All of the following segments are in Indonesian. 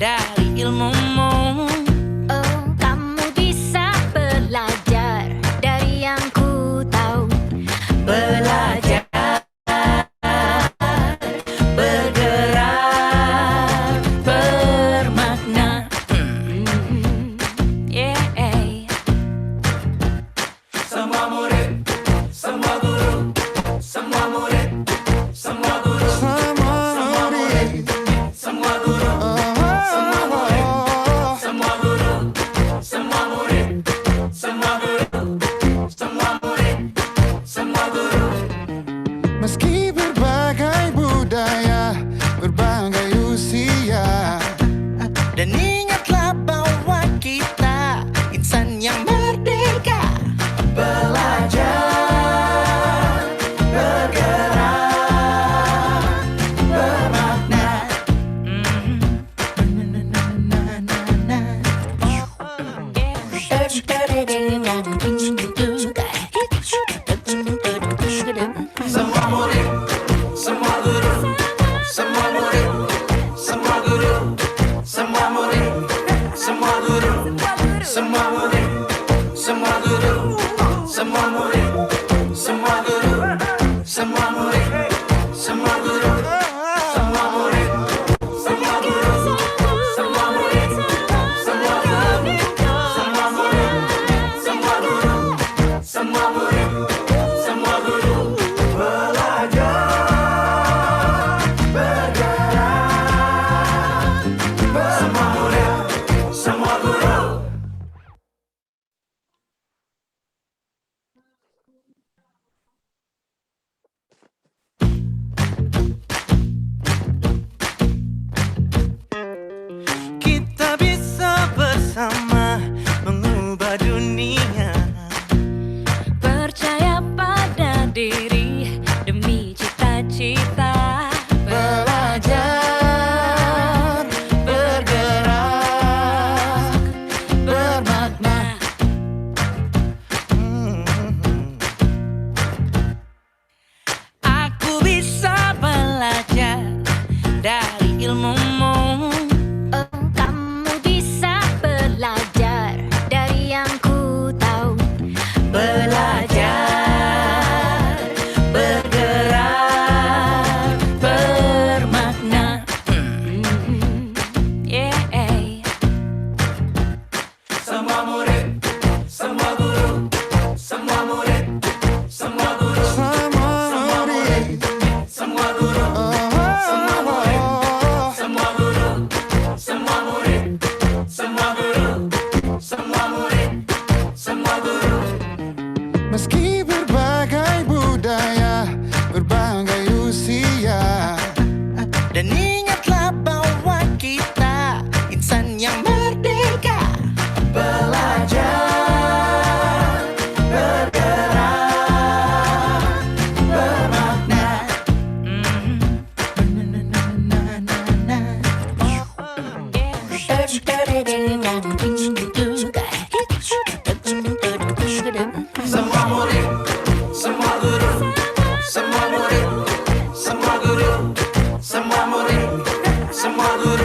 dari ilmumu. Oh, kamu bisa belajar dari yang ku tahu. Belajar, bergerak, bermakna. Yeah. Semua murid, semua guru, semua murid, semua guru, semua murid, semua guru, semua murid, semua guru, semua murid, semua guru, semua murid, semua guru. Meski berbagai budaya, berbagai usia, Dan ingatlah bahwa kita insan yang merdeka. Belajar, bergerak, bermakna. Semua murid, semua guru, semua murid, semua guru, semua murid, semua guru, semua murid, semua guru, semua murid, semua guru, semua murid, semua guru, semua murid, semua guru, semua murid, semua guru, semua murid, semua guru, semua murid, semua guru. Belajar, bergerak, semua murid, semua guru. Kita bisa bersama mengubah dunia. Percaya pada diri demi cita-cita. belajar, bergerak, bermakna. Aku bisa belajar dari ilmumu. Oh, kamu bisa belajar dari yang ku tahu. Belajar, bergerak, bermakna. Yeah. Semua murid, semua guru, semua murid, semua guru, Semua murid, semua guru, semua murid, semua guru, semua murid, semua guru, semua murid, semua guru. meski berbagai budaya, berbagai usia, Dan ingatlah bahwa kita insan yang merdeka. Belajar, bergerak, bermakna. Semua murid, semua guru, semua murid, semua guru, semua murid, semua guru,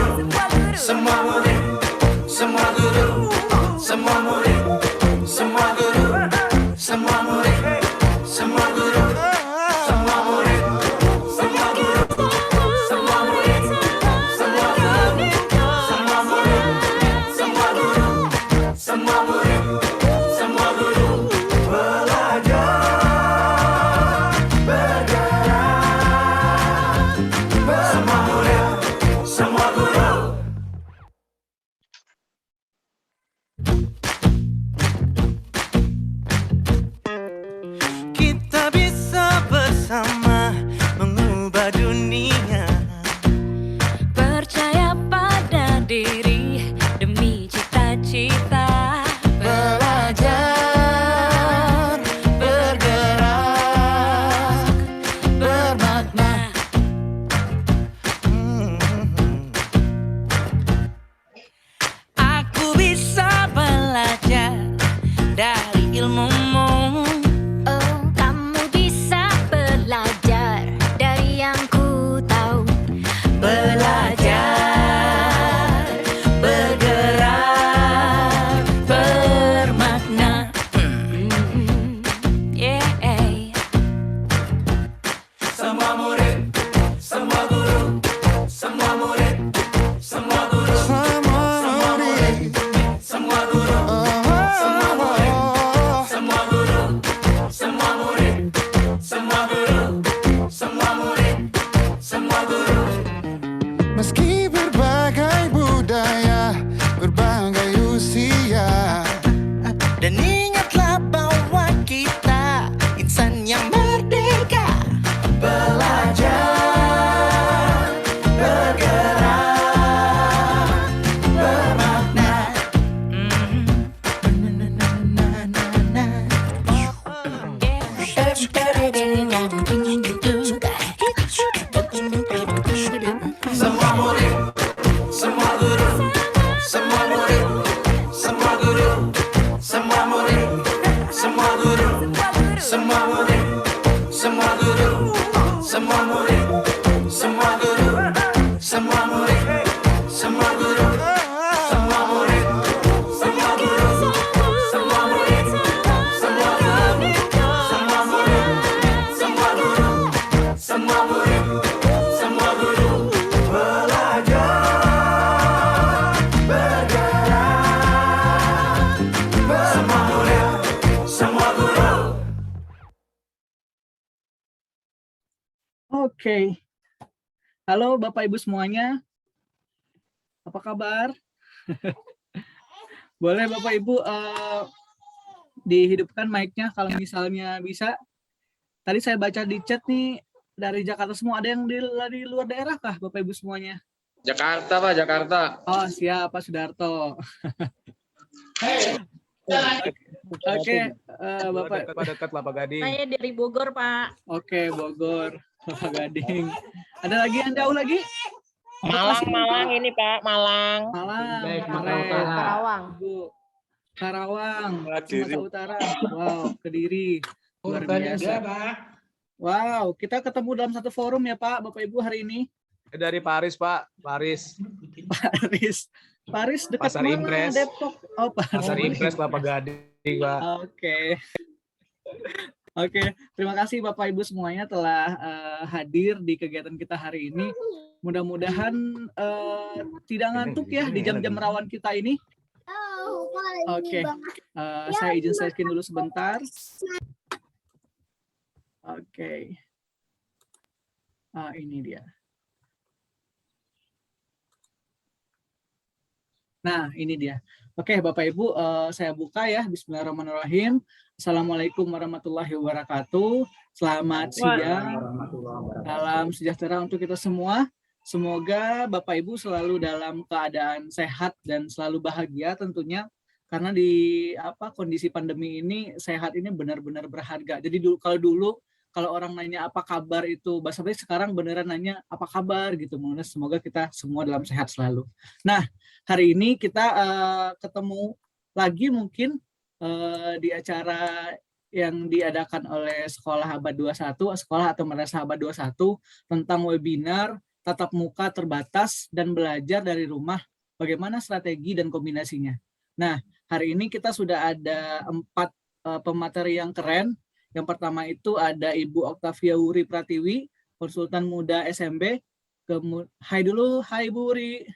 semua murid, semua guru, semua murid, semua guru, semua murid, semua guru, semua murid, semua guru, semua murid, semua guru, semua murid, semua guru, semua murid, semua guru. Belajar, bergerak, semua murid, semua guru. Oke. Halo Bapak Ibu semuanya. Apa kabar? Boleh Bapak Ibu dihidupkan mic-nya kalau misalnya bisa. Tadi saya baca di chat nih dari Jakarta semua. Ada yang di luar daerah kah Bapak Ibu semuanya? Jakarta, Pak, Jakarta. Oh siap Pak Sudarto. Oke, Bapak. Dekat Kelapa Gading. Saya dari Bogor, Pak. Oke, Bogor, Kelapa Gading. Ada lagi yang jauh lagi? Malang ini Pak, Malang. Malang, Baik, keren. Karawang. Ibu. Karawang, Kediri. Sumatera Utara. Wow, Kediri. Luar biasa. Enggak, Pak. Wow, kita ketemu dalam satu forum ya Pak, Bapak Ibu hari ini. Dari Paris, Pak. Paris. Paris dekat Pasar mana? Impres. Depok. Oh, Pasar Impres Kelapa Gading, Pak. Oke. Oke, terima kasih Bapak Ibu semuanya telah hadir di kegiatan kita hari ini. Mudah-mudahan tidak ngantuk ya di jam-jam rawan kita ini. Oke, saya izin share screen dulu sebentar. Oke. Ini dia. Nah, ini dia. Oke, Bapak Ibu, saya buka ya. Bismillahirrahmanirrahim. Assalamualaikum warahmatullahi wabarakatuh. Selamat siang. Salam sejahtera untuk kita semua. Semoga Bapak Ibu selalu dalam keadaan sehat dan selalu bahagia tentunya. Karena di kondisi pandemi ini, sehat ini benar-benar berharga. Jadi kalau orang nanya apa kabar itu, basa-basi sekarang beneran nanya apa kabar gitu. Semoga kita semua dalam sehat selalu. Nah, hari ini kita ketemu lagi mungkin di acara yang diadakan oleh Sekolah Abad 21, Sekolah atau Madrasah Abad 21 tentang webinar tatap muka terbatas dan belajar dari rumah, bagaimana strategi dan kombinasinya. Nah, hari ini kita sudah ada 4 pemateri yang keren. Yang pertama itu ada Ibu Oktavia Wuri Pratiwi, konsultan muda SMB. Hai dulu, hai Bu Wuri.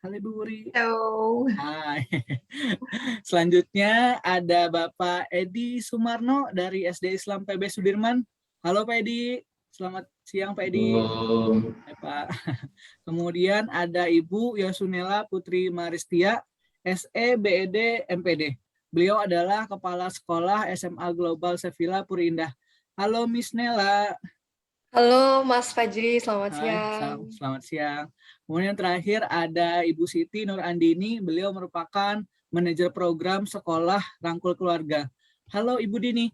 Halo Bu Wuri. Halo. Hai. Selanjutnya ada Bapak Edi Sumarno dari SD Islam PB Sudirman. Halo Pak Edi, selamat siang Pak Edi. Hai, Pak. Kemudian ada Ibu Yosunela Putri Maristia, SE BED MPD. Beliau adalah Kepala Sekolah SMA Global Sevilla Puri Indah. Halo Miss Nela. Halo Mas Fajri, selamat Hai, siang. Selamat siang. Kemudian terakhir ada Ibu Siti Nur Andini, beliau merupakan manajer program sekolah Rangkul Keluarga. Halo Ibu Dini.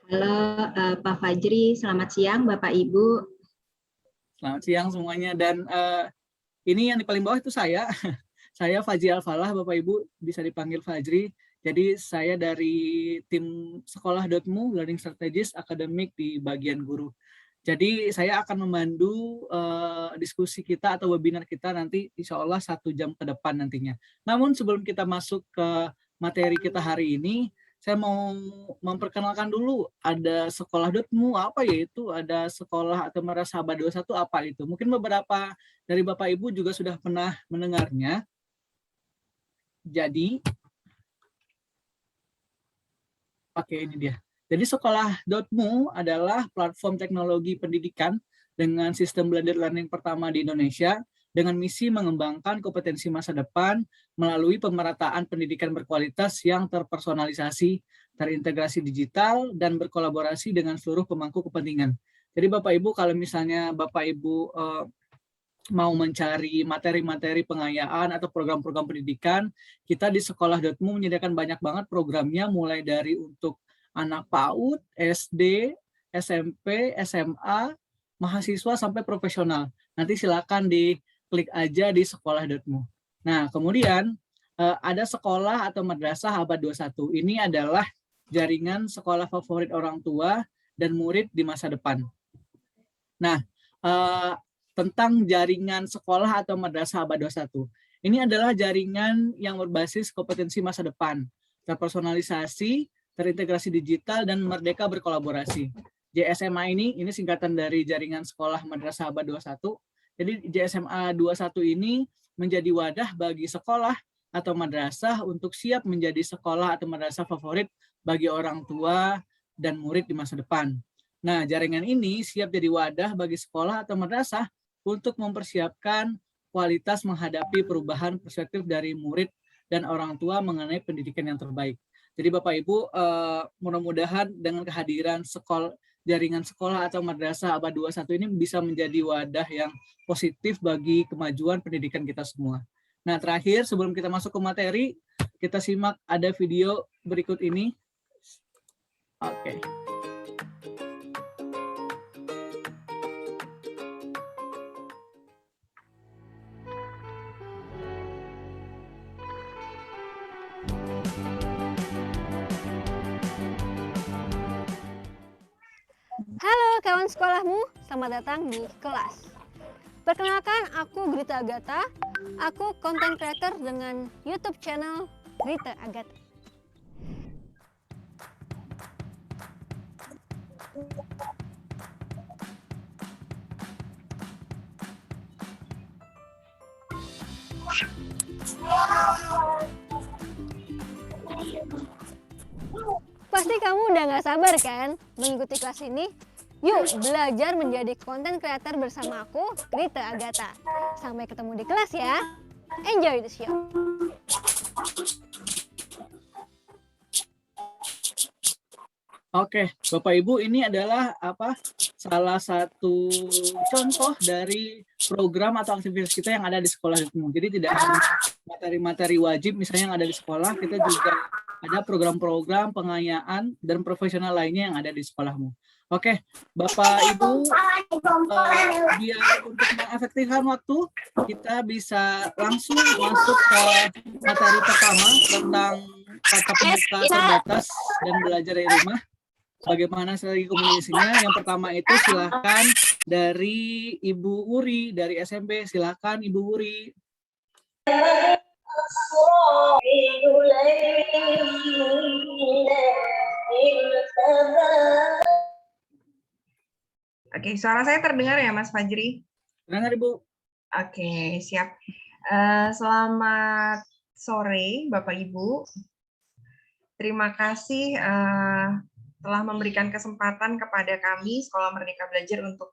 Halo Pak Fajri, selamat siang Bapak Ibu. Selamat siang semuanya. Dan ini yang di paling bawah itu saya. Saya Fajri Al-Falah, Bapak Ibu bisa dipanggil Fajri. Jadi saya dari tim sekolah.mu, Learning Strategist Akademik di bagian guru. Jadi saya akan memandu diskusi kita atau webinar kita nanti insya Allah 1 jam ke depan nantinya. Namun sebelum kita masuk ke materi kita hari ini, saya mau memperkenalkan dulu ada sekolah.mu apa yaitu ada sekolah atau Madrasah Abad 21 apa itu. Mungkin beberapa dari Bapak Ibu juga sudah pernah mendengarnya. Jadi, oke ini dia. Jadi sekolah.mu adalah platform teknologi pendidikan dengan sistem blended learning pertama di Indonesia dengan misi mengembangkan kompetensi masa depan melalui pemerataan pendidikan berkualitas yang terpersonalisasi, terintegrasi digital, dan berkolaborasi dengan seluruh pemangku kepentingan. Jadi Bapak Ibu kalau misalnya Bapak Ibu mau mencari materi-materi pengayaan atau program-program pendidikan, kita di sekolah.mu menyediakan banyak banget programnya mulai dari untuk anak PAUD, SD, SMP, SMA, mahasiswa sampai profesional. Nanti silakan diklik aja di sekolah.mu. Nah, kemudian ada sekolah atau madrasah abad 21. Ini adalah jaringan sekolah favorit orang tua dan murid di masa depan. Nah, tentang jaringan sekolah atau madrasah abad 21. Ini adalah jaringan yang berbasis kompetensi masa depan, terpersonalisasi, terintegrasi digital, dan merdeka berkolaborasi. JSMA ini singkatan dari Jaringan Sekolah Madrasah Abad 21. Jadi JSMA 21 ini menjadi wadah bagi sekolah atau madrasah untuk siap menjadi sekolah atau madrasah favorit bagi orang tua dan murid di masa depan. Nah, jaringan ini siap jadi wadah bagi sekolah atau madrasah untuk mempersiapkan kualitas menghadapi perubahan perspektif dari murid dan orang tua mengenai pendidikan yang terbaik. Jadi Bapak Ibu, mudah-mudahan dengan kehadiran jaringan sekolah atau madrasah abad 21 ini bisa menjadi wadah yang positif bagi kemajuan pendidikan kita semua. Nah, terakhir sebelum kita masuk ke materi, kita simak ada video berikut ini. Oke. Halo kawan sekolahmu, selamat datang di kelas. Perkenalkan, aku Grita Agatha. Aku content creator dengan YouTube channel Grita Agatha. Pasti kamu udah gak sabar kan mengikuti kelas ini? Yuk belajar menjadi content creator bersama aku, Grita Agatha. Sampai ketemu di kelas ya. Enjoy the show. Oke, Bapak Ibu, ini adalah salah satu contoh dari program atau aktivitas kita yang ada di sekolah itu. Jadi tidak hanya materi-materi wajib misalnya yang ada di sekolah, kita juga ada program-program pengayaan dan profesional lainnya yang ada di sekolahmu. Oke, Bapak Ibu, biar untuk mengefektifkan waktu, kita bisa langsung masuk ke materi pertama tentang tatap muka terbatas dan belajar dari rumah. Bagaimana strategi komunikasinya? Yang pertama itu silakan dari Ibu Wuri dari SMP. Silakan Ibu Wuri. Oke, suara saya terdengar ya, Mas Fajri? Terdengar, Ibu. Oke, siap. Selamat sore, Bapak Ibu. Terima kasih telah memberikan kesempatan kepada kami, Sekolah Merdeka Belajar, untuk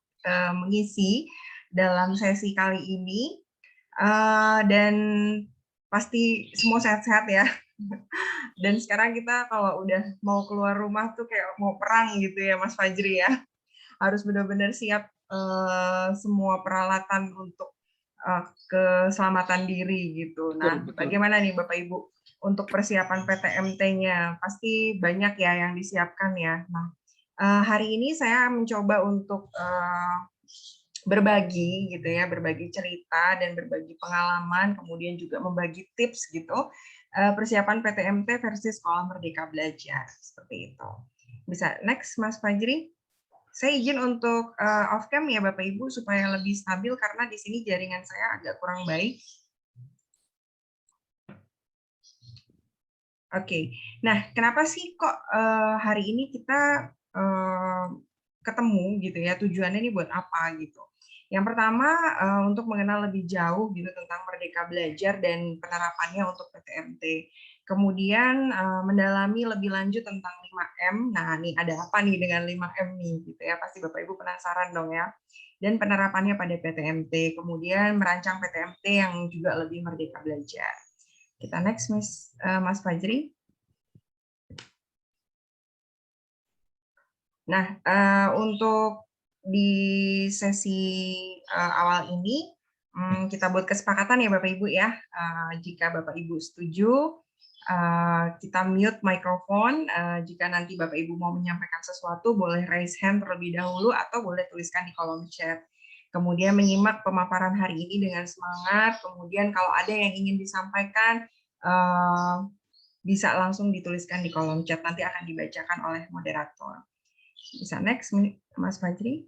mengisi dalam sesi kali ini. Dan pasti semua sehat-sehat ya. Dan sekarang kita kalau udah mau keluar rumah tuh kayak mau perang gitu ya, Mas Fajri ya. Harus benar-benar siap semua peralatan untuk keselamatan diri gitu. Nah, Betul. Bagaimana nih Bapak Ibu untuk persiapan PTMT-nya? Pasti banyak ya yang disiapkan ya. Nah, hari ini saya mencoba untuk berbagi gitu ya, berbagi cerita dan berbagi pengalaman, kemudian juga membagi tips gitu. Persiapan PTMT versi Sekolah Merdeka Belajar seperti itu. Bisa next, Mas Fajri? Saya izin untuk off cam ya Bapak Ibu supaya lebih stabil karena di sini jaringan saya agak kurang baik. Oke, nah kenapa sih kok hari ini kita ketemu gitu ya, tujuannya ini buat apa gitu. Yang pertama untuk mengenal lebih jauh gitu tentang Merdeka Belajar dan penerapannya untuk PTMT. Kemudian mendalami lebih lanjut tentang 5M. Nah, nih ada apa nih dengan 5M nih gitu ya. Pasti Bapak Ibu penasaran dong ya. Dan penerapannya pada PTMT. Kemudian merancang PTMT yang juga lebih Merdeka Belajar. Kita next Mas Fajri. Nah, untuk di sesi awal ini kita buat kesepakatan ya Bapak Ibu ya. Jika Bapak Ibu setuju, kita mute mikrofon. Jika nanti Bapak Ibu mau menyampaikan sesuatu, boleh raise hand terlebih dahulu atau boleh tuliskan di kolom chat. Kemudian menyimak pemaparan hari ini dengan semangat. Kemudian kalau ada yang ingin disampaikan, bisa langsung dituliskan di kolom chat. Nanti akan dibacakan oleh moderator. Bisa next, Mas Fajri.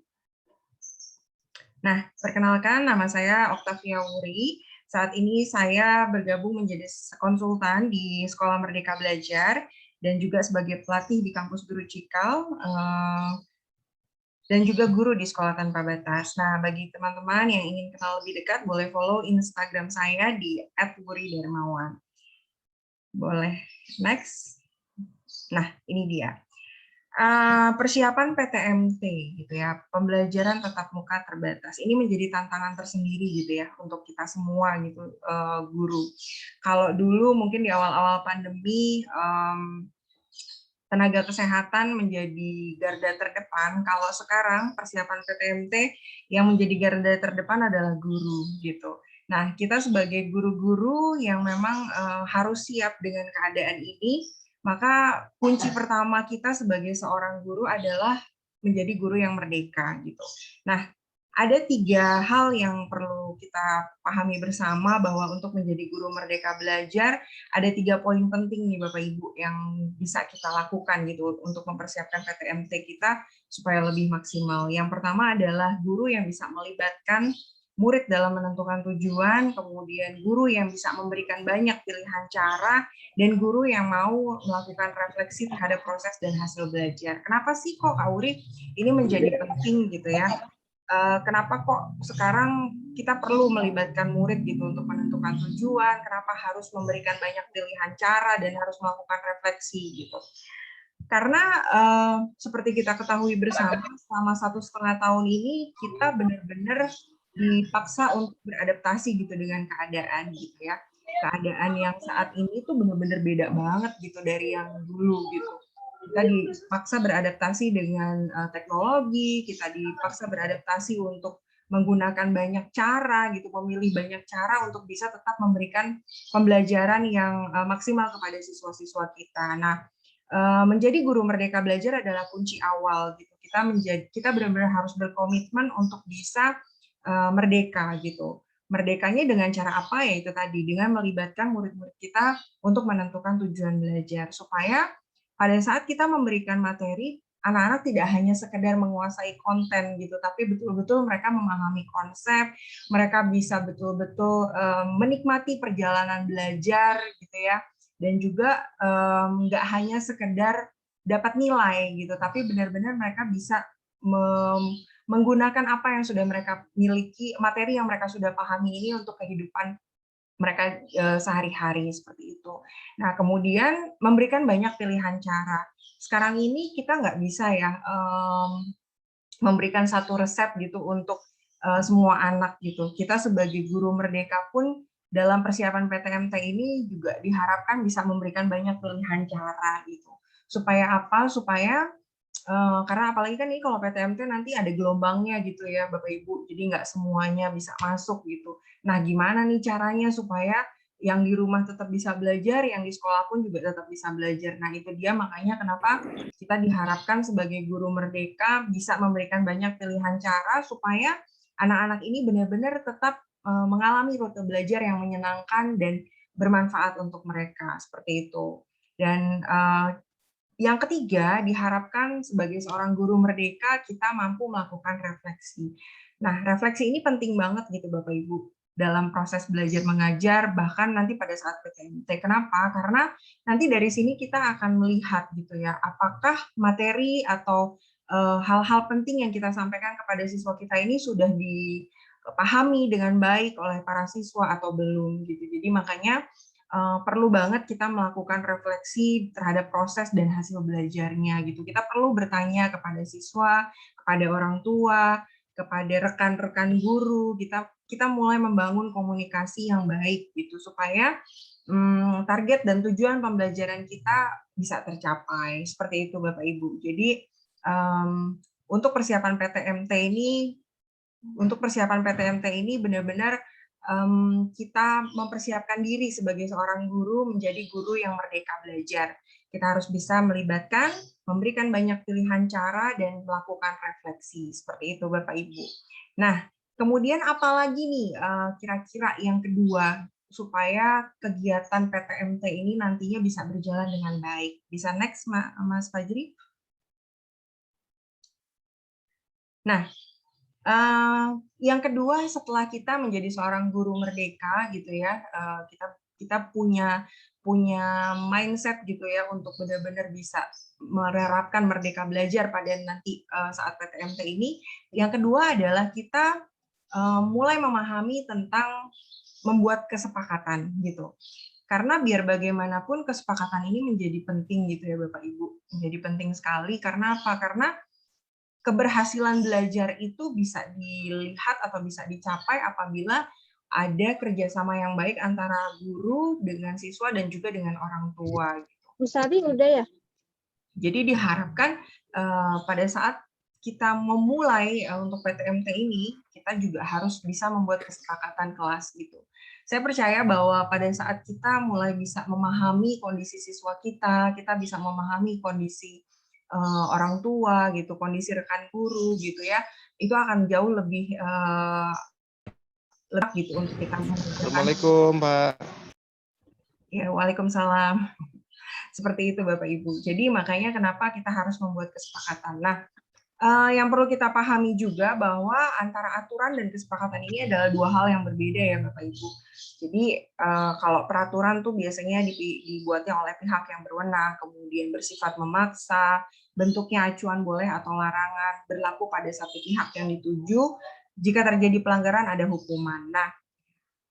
Nah, perkenalkan nama saya Oktavia Wuri. Saat ini saya bergabung menjadi konsultan di Sekolah Merdeka Belajar dan juga sebagai pelatih di kampus Guru Cikal dan juga guru di Sekolah Tanpa Batas. Nah, bagi teman-teman yang ingin kenal lebih dekat, boleh follow Instagram saya di @wuridarmawan. Boleh next. Nah, ini dia. Persiapan PTMT gitu ya, pembelajaran tatap muka terbatas. Ini menjadi tantangan tersendiri gitu ya untuk kita semua gitu, guru. Kalau dulu mungkin di awal-awal pandemi tenaga kesehatan menjadi garda terdepan, kalau sekarang persiapan PTMT yang menjadi garda terdepan adalah guru gitu. Nah, kita sebagai guru-guru yang memang harus siap dengan keadaan ini, maka kunci pertama kita sebagai seorang guru adalah menjadi guru yang merdeka gitu. Nah, ada 3 hal yang perlu kita pahami bersama bahwa untuk menjadi guru merdeka belajar ada 3 poin penting nih Bapak Ibu yang bisa kita lakukan gitu untuk mempersiapkan PTMT kita supaya lebih maksimal. Yang pertama adalah guru yang bisa melibatkan murid dalam menentukan tujuan, kemudian guru yang bisa memberikan banyak pilihan cara, dan guru yang mau melakukan refleksi terhadap proses dan hasil belajar. Kenapa sih kok Kak Uri ini menjadi penting gitu ya? Kenapa kok sekarang kita perlu melibatkan murid gitu untuk menentukan tujuan, kenapa harus memberikan banyak pilihan cara dan harus melakukan refleksi gitu. Karena seperti kita ketahui bersama, selama 1,5 tahun ini kita benar-benar dipaksa untuk beradaptasi gitu dengan keadaan gitu ya. Keadaan yang saat ini tuh benar-benar beda banget gitu dari yang dulu gitu. Kita dipaksa beradaptasi dengan teknologi, kita dipaksa beradaptasi untuk menggunakan banyak cara gitu, memilih banyak cara untuk bisa tetap memberikan pembelajaran yang maksimal kepada siswa-siswa kita. Nah, menjadi guru merdeka belajar adalah kunci awal gitu. Kita benar-benar harus berkomitmen untuk bisa merdeka gitu. Merdekanya dengan cara apa ya itu tadi, dengan melibatkan murid-murid kita untuk menentukan tujuan belajar supaya pada saat kita memberikan materi, anak-anak tidak hanya sekedar menguasai konten gitu, tapi betul-betul mereka memahami konsep, mereka bisa betul-betul menikmati perjalanan belajar gitu ya, dan juga nggak hanya sekedar dapat nilai gitu, tapi benar-benar mereka bisa menggunakan apa yang sudah mereka miliki, materi yang mereka sudah pahami ini untuk kehidupan mereka sehari-hari seperti itu. Nah, kemudian memberikan banyak pilihan cara. Sekarang ini kita nggak bisa ya memberikan satu resep gitu untuk semua anak gitu. Kita sebagai guru merdeka pun dalam persiapan PTMT ini juga diharapkan bisa memberikan banyak pilihan cara gitu. Supaya apa? Supaya karena apalagi kan ini kalau PTMT nanti ada gelombangnya gitu ya Bapak Ibu, jadi nggak semuanya bisa masuk gitu. Nah, gimana nih caranya supaya yang di rumah tetap bisa belajar, yang di sekolah pun juga tetap bisa belajar. Nah, itu dia makanya kenapa kita diharapkan sebagai guru merdeka bisa memberikan banyak pilihan cara supaya anak-anak ini benar-benar tetap mengalami rute belajar yang menyenangkan dan bermanfaat untuk mereka, seperti itu. Dan yang ketiga, diharapkan sebagai seorang guru merdeka, kita mampu melakukan refleksi. Nah, refleksi ini penting banget gitu Bapak Ibu, dalam proses belajar mengajar, bahkan nanti pada saat PTMT. Kenapa? Karena nanti dari sini kita akan melihat gitu ya, apakah materi atau hal-hal penting yang kita sampaikan kepada siswa kita ini sudah dipahami dengan baik oleh para siswa atau belum gitu. Jadi makanya perlu banget kita melakukan refleksi terhadap proses dan hasil belajarnya gitu. Kita perlu bertanya kepada siswa, kepada orang tua, kepada rekan-rekan guru. Kita mulai membangun komunikasi yang baik gitu supaya target dan tujuan pembelajaran kita bisa tercapai. Seperti itu Bapak Ibu. Jadi untuk persiapan PTMT ini benar-benar kita mempersiapkan diri sebagai seorang guru menjadi guru yang merdeka belajar. Kita harus bisa melibatkan, memberikan banyak pilihan cara, dan melakukan refleksi. Seperti itu Bapak Ibu. Nah, kemudian apalagi nih kira-kira yang kedua supaya kegiatan PTMT ini nantinya bisa berjalan dengan baik. Bisa next Mas Fajri? Nah, yang kedua setelah kita menjadi seorang guru merdeka gitu ya, kita punya mindset gitu ya untuk benar-benar bisa menerapkan merdeka belajar pada nanti saat PTMT ini. Yang kedua adalah kita mulai memahami tentang membuat kesepakatan gitu. Karena biar bagaimanapun kesepakatan ini menjadi penting gitu ya Bapak Ibu. Menjadi penting sekali karena apa? Karena keberhasilan belajar itu bisa dilihat atau bisa dicapai apabila ada kerjasama yang baik antara guru dengan siswa dan juga dengan orang tua. Musabi udah ya? Jadi diharapkan pada saat kita memulai untuk PTMT ini, kita juga harus bisa membuat kesepakatan kelas gitu. Saya percaya bahwa pada saat kita mulai bisa memahami kondisi siswa kita bisa memahami kondisi orang tua gitu, kondisi rekan guru gitu ya, itu akan jauh lebih lebih gitu untuk kita mengerjakan. Assalamualaikum, Pak. Ya, waalaikumsalam. Seperti itu Bapak Ibu. Jadi makanya kenapa kita harus membuat kesepakatan. Nah, yang perlu kita pahami juga bahwa antara aturan dan kesepakatan ini adalah dua hal yang berbeda ya Bapak Ibu. Jadi kalau peraturan tuh biasanya dibuatnya oleh pihak yang berwenang, kemudian bersifat memaksa, bentuknya acuan boleh atau larangan, berlaku pada satu pihak yang dituju, jika terjadi pelanggaran ada hukuman. Nah,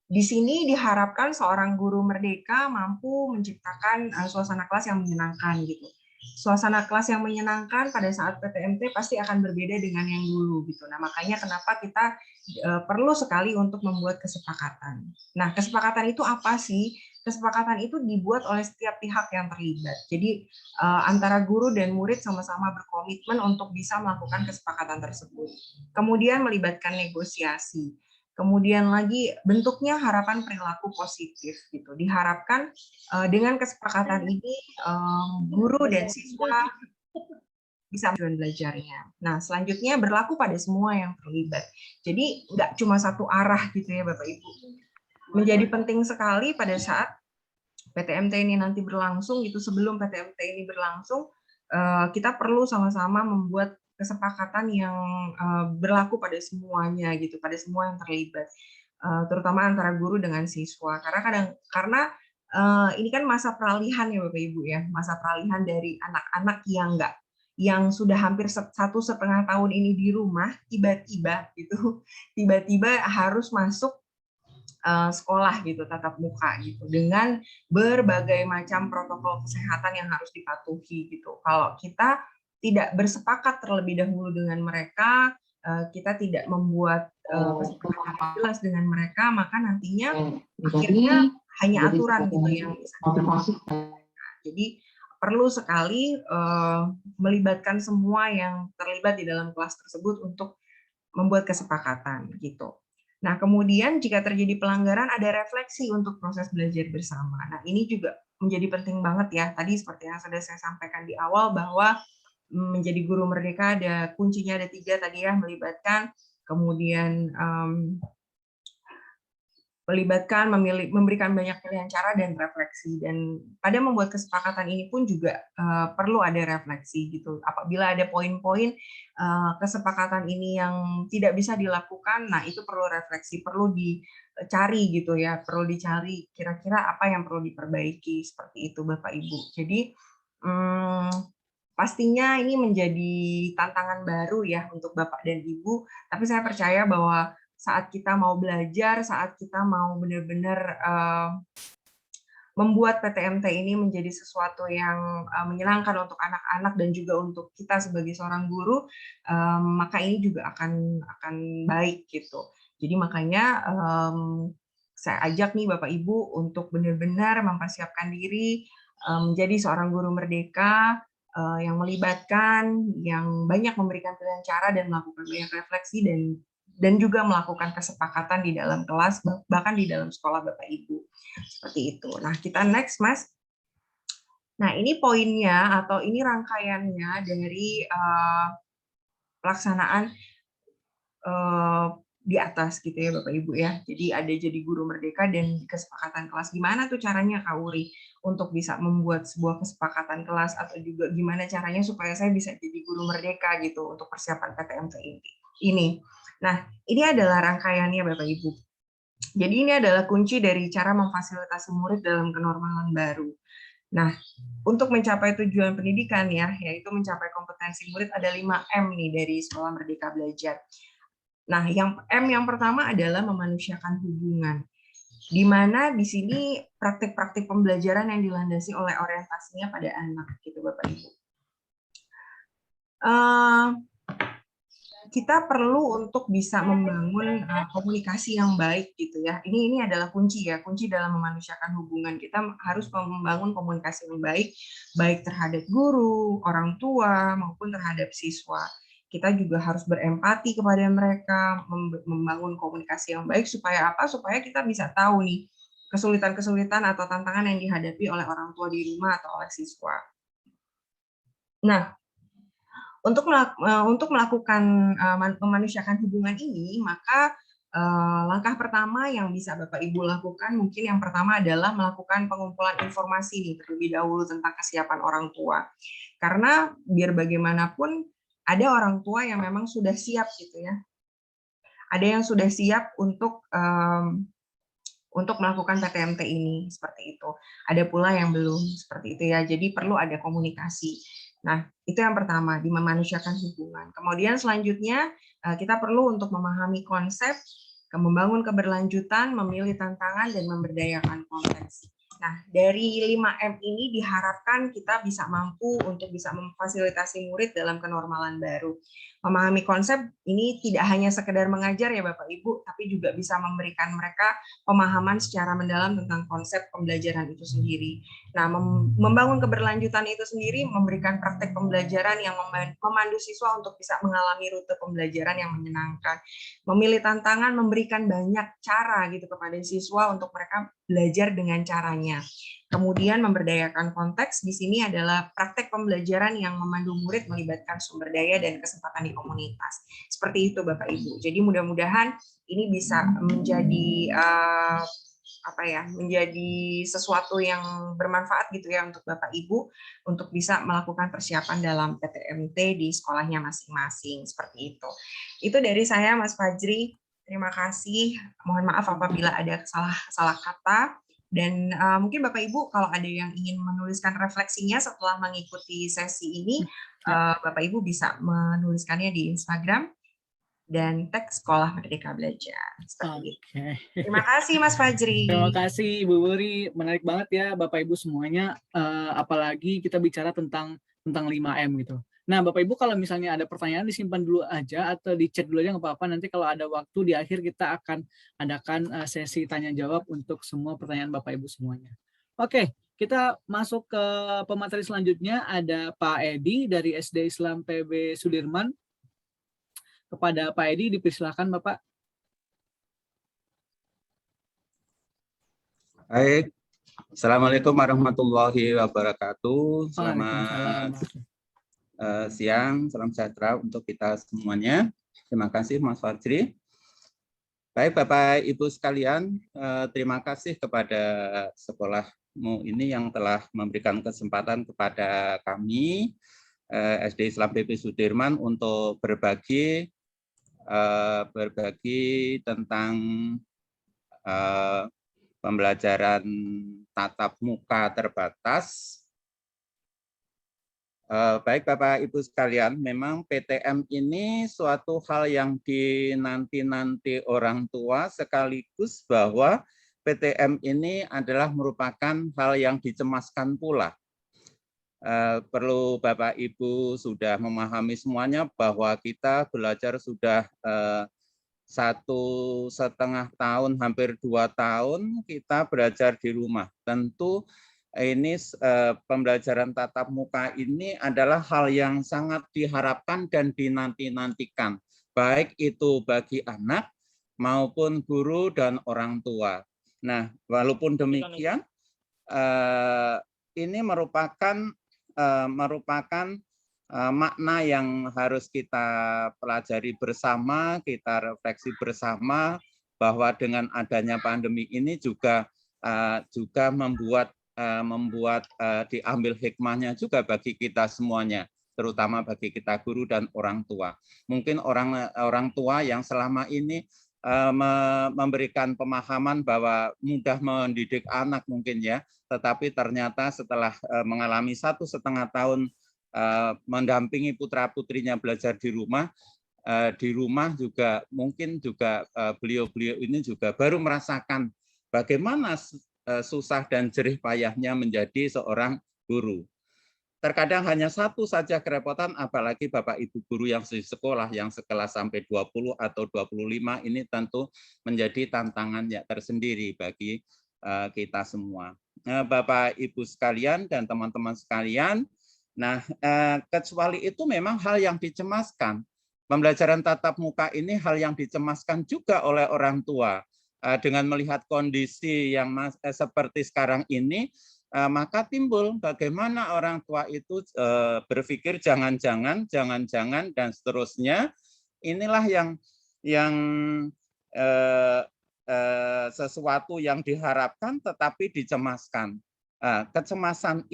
di sini diharapkan seorang guru merdeka mampu menciptakan suasana kelas yang menyenangkan gitu. Suasana kelas yang menyenangkan pada saat PTMT pasti akan berbeda dengan yang dulu gitu. Nah, makanya kenapa kita perlu sekali untuk membuat kesepakatan. Nah, kesepakatan itu apa sih? Kesepakatan itu dibuat oleh setiap pihak yang terlibat. Jadi antara guru dan murid sama-sama berkomitmen untuk bisa melakukan kesepakatan tersebut. Kemudian melibatkan negosiasi. Kemudian lagi bentuknya harapan perilaku positif gitu. Diharapkan dengan kesepakatan ini guru dan siswa bisa tujuan belajarnya. Nah, selanjutnya berlaku pada semua yang terlibat. Jadi nggak cuma satu arah gitu ya Bapak Ibu. Menjadi penting sekali pada saat PTMT ini nanti berlangsung gitu, sebelum PTMT ini berlangsung kita perlu sama-sama membuat kesepakatan yang berlaku pada semuanya gitu, pada semua yang terlibat, terutama antara guru dengan siswa. Karena ini kan masa peralihan ya Bapak Ibu ya, masa peralihan dari anak-anak yang sudah hampir 1,5 tahun ini di rumah, tiba-tiba harus masuk sekolah gitu, tatap muka gitu, dengan berbagai macam protokol kesehatan yang harus dipatuhi gitu. Kalau kita tidak bersepakat terlebih dahulu dengan mereka, kita tidak membuat kesepakatan yang jelas dengan mereka, maka nantinya akhirnya hanya aturan gitu yang bisa dilakukan. Jadi perlu sekali melibatkan semua yang terlibat di dalam kelas tersebut untuk membuat kesepakatan gitu. Nah, kemudian jika terjadi pelanggaran ada refleksi untuk proses belajar bersama. Nah, ini juga menjadi penting banget ya. Tadi seperti yang sudah saya sampaikan di awal bahwa menjadi guru merdeka ada kuncinya, ada 3 tadi ya, melibatkan, kemudian melibatkan, memberikan banyak pilihan cara dan refleksi. Dan pada membuat kesepakatan ini pun juga perlu ada refleksi gitu. Apabila ada poin-poin kesepakatan ini yang tidak bisa dilakukan, nah itu perlu refleksi, perlu dicari gitu ya, perlu dicari kira-kira apa yang perlu diperbaiki, seperti itu Bapak Ibu. Jadi pastinya ini menjadi tantangan baru ya untuk Bapak dan Ibu, tapi saya percaya bahwa saat kita mau belajar, saat kita mau benar-benar membuat PTMT ini menjadi sesuatu yang menyenangkan untuk anak-anak dan juga untuk kita sebagai seorang guru, maka ini juga akan baik gitu. Jadi makanya saya ajak nih Bapak Ibu untuk benar-benar mempersiapkan diri menjadi seorang guru merdeka yang melibatkan, yang banyak memberikan pilihan cara dan melakukan banyak refleksi dan juga melakukan kesepakatan di dalam kelas, bahkan di dalam sekolah Bapak Ibu. Seperti itu. Nah, kita next, Mas. Nah, ini poinnya atau ini rangkaiannya dari pelaksanaan di atas gitu ya Bapak Ibu ya. Jadi ada jadi guru merdeka dan kesepakatan kelas. Gimana tuh caranya Kak Uri untuk bisa membuat sebuah kesepakatan kelas, atau juga gimana caranya supaya saya bisa jadi guru merdeka gitu untuk persiapan PTMT ini. Nah, ini adalah rangkaiannya Bapak Ibu. Jadi ini adalah kunci dari cara memfasilitasi murid dalam kenormalan baru. Nah, untuk mencapai tujuan pendidikan ya, yaitu mencapai kompetensi murid, ada 5M nih dari Sekolah Merdeka Belajar. Nah, yang M yang pertama adalah memanusiakan hubungan. di mana di sini praktik-praktik pembelajaran yang dilandasi oleh orientasinya pada anak, gitu Bapak Ibu. Kita perlu untuk bisa membangun komunikasi yang baik gitu ya. Ini adalah kunci ya, kunci dalam memanusiakan hubungan. Kita harus membangun komunikasi yang baik, baik terhadap guru, orang tua maupun terhadap siswa. Kita juga harus berempati kepada mereka, membangun komunikasi yang baik supaya apa? Supaya kita bisa tahu nih kesulitan-kesulitan atau tantangan yang dihadapi oleh orang tua di rumah atau oleh siswa. Nah, untuk melakukan memanusiakan hubungan ini, maka langkah pertama yang bisa Bapak Ibu lakukan mungkin yang pertama adalah melakukan pengumpulan informasi nih terlebih dahulu tentang kesiapan orang tua. Karena biar bagaimanapun ada orang tua yang memang sudah siap gitu ya. Ada yang sudah siap untuk melakukan PTMT ini seperti itu. Ada pula yang belum seperti itu ya. Jadi perlu ada komunikasi. Nah, itu yang pertama, di memanusiakan hubungan. Kemudian selanjutnya, kita perlu untuk memahami konsep, membangun keberlanjutan, memilih tantangan, dan memberdayakan konteks. Nah, dari 5M ini diharapkan kita bisa mampu untuk bisa memfasilitasi murid dalam kenormalan baru. Memahami konsep ini tidak hanya sekedar mengajar ya Bapak Ibu, tapi juga bisa memberikan mereka pemahaman secara mendalam tentang konsep pembelajaran itu sendiri. Nah, membangun keberlanjutan itu sendiri memberikan praktek pembelajaran yang memandu siswa untuk bisa mengalami rute pembelajaran yang menyenangkan. Memilih tantangan, memberikan banyak cara gitu kepada siswa untuk mereka belajar dengan caranya. Kemudian memberdayakan konteks di sini adalah praktek pembelajaran yang memandu murid melibatkan sumber daya dan kesempatan di komunitas. Seperti itu Bapak Ibu. Jadi mudah-mudahan ini bisa menjadi menjadi sesuatu yang bermanfaat gitu ya untuk Bapak Ibu untuk bisa melakukan persiapan dalam PTMT di sekolahnya masing-masing seperti itu. Itu dari saya Mas Fajri. Terima kasih. Mohon maaf apabila ada salah kata. Dan mungkin Bapak Ibu kalau ada yang ingin menuliskan refleksinya setelah mengikuti sesi ini, Bapak Ibu bisa menuliskannya di Instagram dan tag Sekolah Merdeka Belajar. Seperti itu. Terima kasih Mas Fajri. Terima kasih Ibu Wuri, menarik banget ya Bapak Ibu semuanya, apalagi kita bicara tentang 5M gitu. Nah Bapak Ibu kalau misalnya ada pertanyaan disimpan dulu aja atau di chat dulu aja nggak apa-apa, nanti kalau ada waktu di akhir kita akan adakan sesi tanya jawab untuk semua pertanyaan Bapak Ibu semuanya. Oke, kita masuk ke pemateri selanjutnya, ada Pak Edi dari SD Islam PB Sudirman. Kepada Pak Edi dipersilakan Bapak. Baik, Assalamualaikum warahmatullahi wabarakatuh. Selamat siang, salam sejahtera untuk kita semuanya. Terima kasih Mas Fajri. Baik Bapak Ibu sekalian, terima kasih kepada sekolahmu ini yang telah memberikan kesempatan kepada kami SD Islam PB Sudirman untuk berbagi tentang pembelajaran tatap muka terbatas. Baik Bapak Ibu sekalian, memang PTM ini suatu hal yang dinanti-nanti orang tua, sekaligus bahwa PTM ini adalah merupakan hal yang dicemaskan pula. Perlu Bapak Ibu sudah memahami semuanya bahwa kita belajar sudah 1,5 tahun, hampir 2 tahun kita belajar di rumah. Tentu ini pembelajaran tatap muka ini adalah hal yang sangat diharapkan dan dinanti-nantikan, baik itu bagi anak maupun guru dan orang tua. Nah, walaupun demikian, ini merupakan makna yang harus kita pelajari bersama, kita refleksi bersama, bahwa dengan adanya pandemi ini juga membuat diambil hikmahnya juga bagi kita semuanya, terutama bagi kita guru dan orang tua. Mungkin orang tua yang selama ini memberikan pemahaman bahwa mudah mendidik anak mungkin ya, tetapi ternyata setelah mengalami 1,5 tahun mendampingi putra-putrinya belajar di rumah juga mungkin juga beliau-beliau ini juga baru merasakan bagaimana susah dan jerih payahnya menjadi seorang guru. Terkadang hanya satu saja kerepotan, apalagi Bapak Ibu guru yang di sekolah yang sekelas sampai 20 atau 25, ini tentu menjadi tantangan yang tersendiri bagi kita semua. Bapak Ibu sekalian dan teman-teman sekalian, nah kecuali itu memang hal yang dicemaskan. Pembelajaran tatap muka ini hal yang dicemaskan juga oleh orang tua. Dengan melihat kondisi yang seperti sekarang ini, maka timbul bagaimana orang tua itu berpikir jangan-jangan dan seterusnya. Inilah yang sesuatu yang diharapkan tetapi dicemaskan. Kecemasan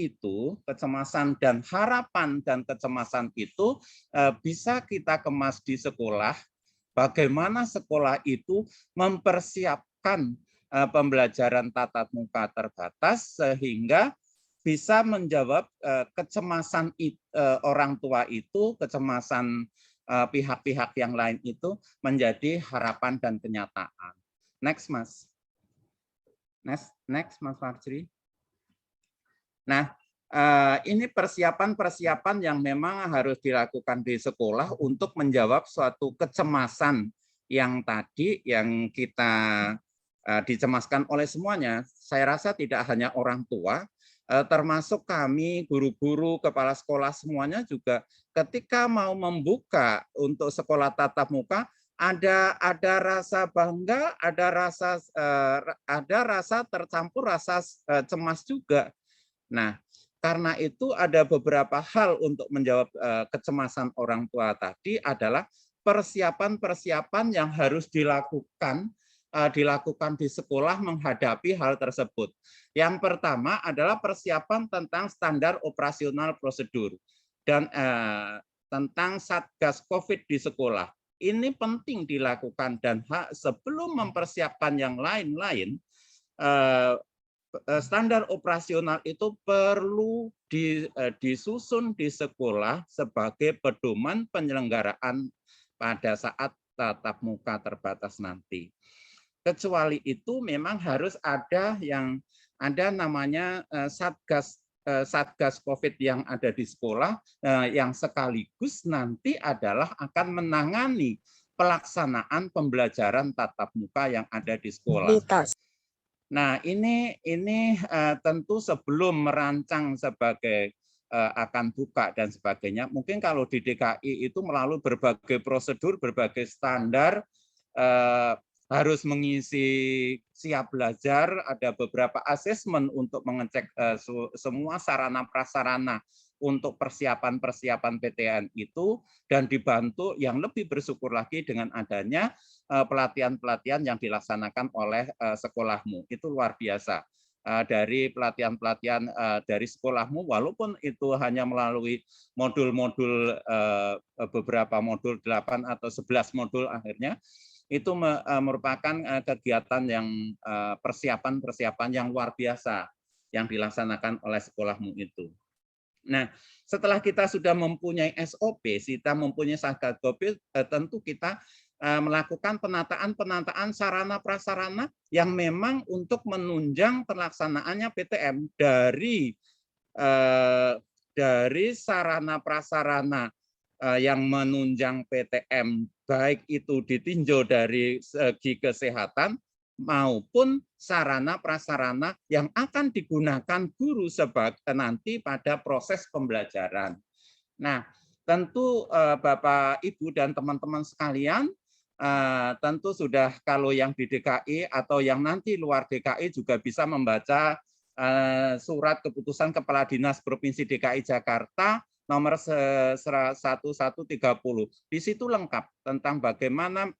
dan harapan dan kecemasan itu bisa kita kemas di sekolah. Bagaimana sekolah itu mempersiapkan pembelajaran tatap muka terbatas sehingga bisa menjawab kecemasan orang tua itu, kecemasan pihak-pihak yang lain itu menjadi harapan dan kenyataan. Next, Mas. Next, Mas Fajri. Nah, ini persiapan-persiapan yang memang harus dilakukan di sekolah untuk menjawab suatu kecemasan yang tadi yang kita dicemaskan oleh semuanya. Saya rasa tidak hanya orang tua, termasuk kami, guru-guru, kepala sekolah semuanya juga ketika mau membuka untuk sekolah tatap muka, ada rasa bangga, ada rasa tercampur rasa cemas juga. Nah, karena itu ada beberapa hal untuk menjawab kecemasan orang tua tadi adalah persiapan-persiapan yang harus dilakukan di sekolah menghadapi hal tersebut. Yang pertama adalah persiapan tentang standar operasional prosedur dan tentang Satgas COVID di sekolah. Ini penting dilakukan dan sebelum mempersiapkan yang lain-lain, standar operasional itu perlu disusun di sekolah sebagai pedoman penyelenggaraan pada saat tatap muka terbatas nanti. Kecuali itu memang harus ada namanya Satgas COVID yang ada di sekolah yang sekaligus nanti adalah akan menangani pelaksanaan pembelajaran tatap muka yang ada di sekolah. Nah, ini tentu sebelum merancang sebagai akan buka dan sebagainya, mungkin kalau di DKI itu melalui berbagai prosedur, berbagai standar, harus mengisi siap belajar, ada beberapa asesmen untuk mengecek semua sarana prasarana untuk persiapan PTN itu, dan dibantu yang lebih bersyukur lagi dengan adanya pelatihan-pelatihan yang dilaksanakan oleh sekolahmu. Itu luar biasa. Dari pelatihan-pelatihan dari sekolahmu, walaupun itu hanya melalui modul-modul, beberapa modul 8 atau 11 modul akhirnya, itu merupakan kegiatan yang persiapan-persiapan yang luar biasa yang dilaksanakan oleh sekolahmu itu. Nah, setelah kita sudah mempunyai SOP, kita mempunyai Satgas COVID, tentu kita melakukan penataan sarana prasarana yang memang untuk menunjang pelaksanaannya PTM dari sarana prasarana yang menunjang PTM, baik itu ditinjau dari segi kesehatan maupun sarana prasarana yang akan digunakan guru sebagai nanti pada proses pembelajaran. Nah, tentu Bapak, Ibu, dan teman-teman sekalian, tentu sudah kalau yang di DKI atau yang nanti luar DKI juga bisa membaca surat keputusan Kepala Dinas Provinsi DKI Jakarta nomor 1130. Di situ lengkap tentang bagaimana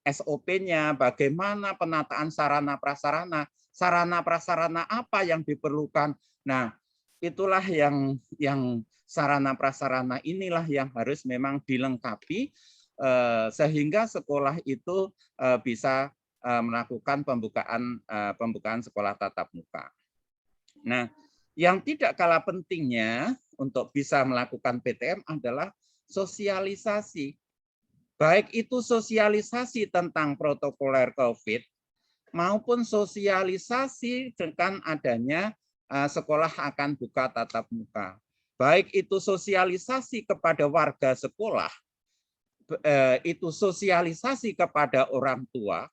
SOP-nya, bagaimana penataan sarana prasarana apa yang diperlukan. Nah, itulah yang sarana prasarana inilah yang harus memang dilengkapi sehingga sekolah itu bisa melakukan pembukaan sekolah tatap muka. Nah, yang tidak kalah pentingnya untuk bisa melakukan PTM adalah sosialisasi. Baik itu sosialisasi tentang protokoler COVID maupun sosialisasi dengan adanya sekolah akan buka tatap muka. Baik itu sosialisasi kepada warga sekolah, itu sosialisasi kepada orang tua,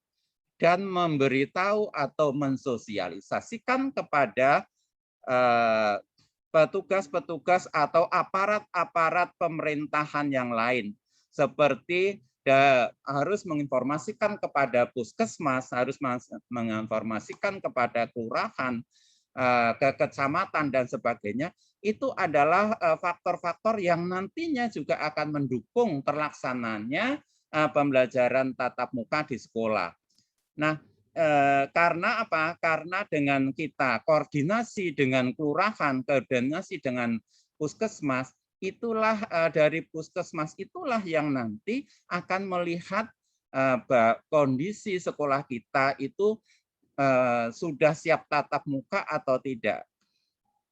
dan memberitahu atau mensosialisasikan kepada petugas-petugas atau aparat-aparat pemerintahan yang lain, seperti harus menginformasikan kepada puskesmas, harus menginformasikan kepada kelurahan, ke kecamatan dan sebagainya. Itu adalah faktor-faktor yang nantinya juga akan mendukung terlaksananya pembelajaran tatap muka di sekolah. Nah, karena apa? Karena dengan kita koordinasi dengan kelurahan, koordinasi dengan puskesmas, itulah dari puskesmas itulah yang nanti akan melihat kondisi sekolah kita itu sudah siap tatap muka atau tidak.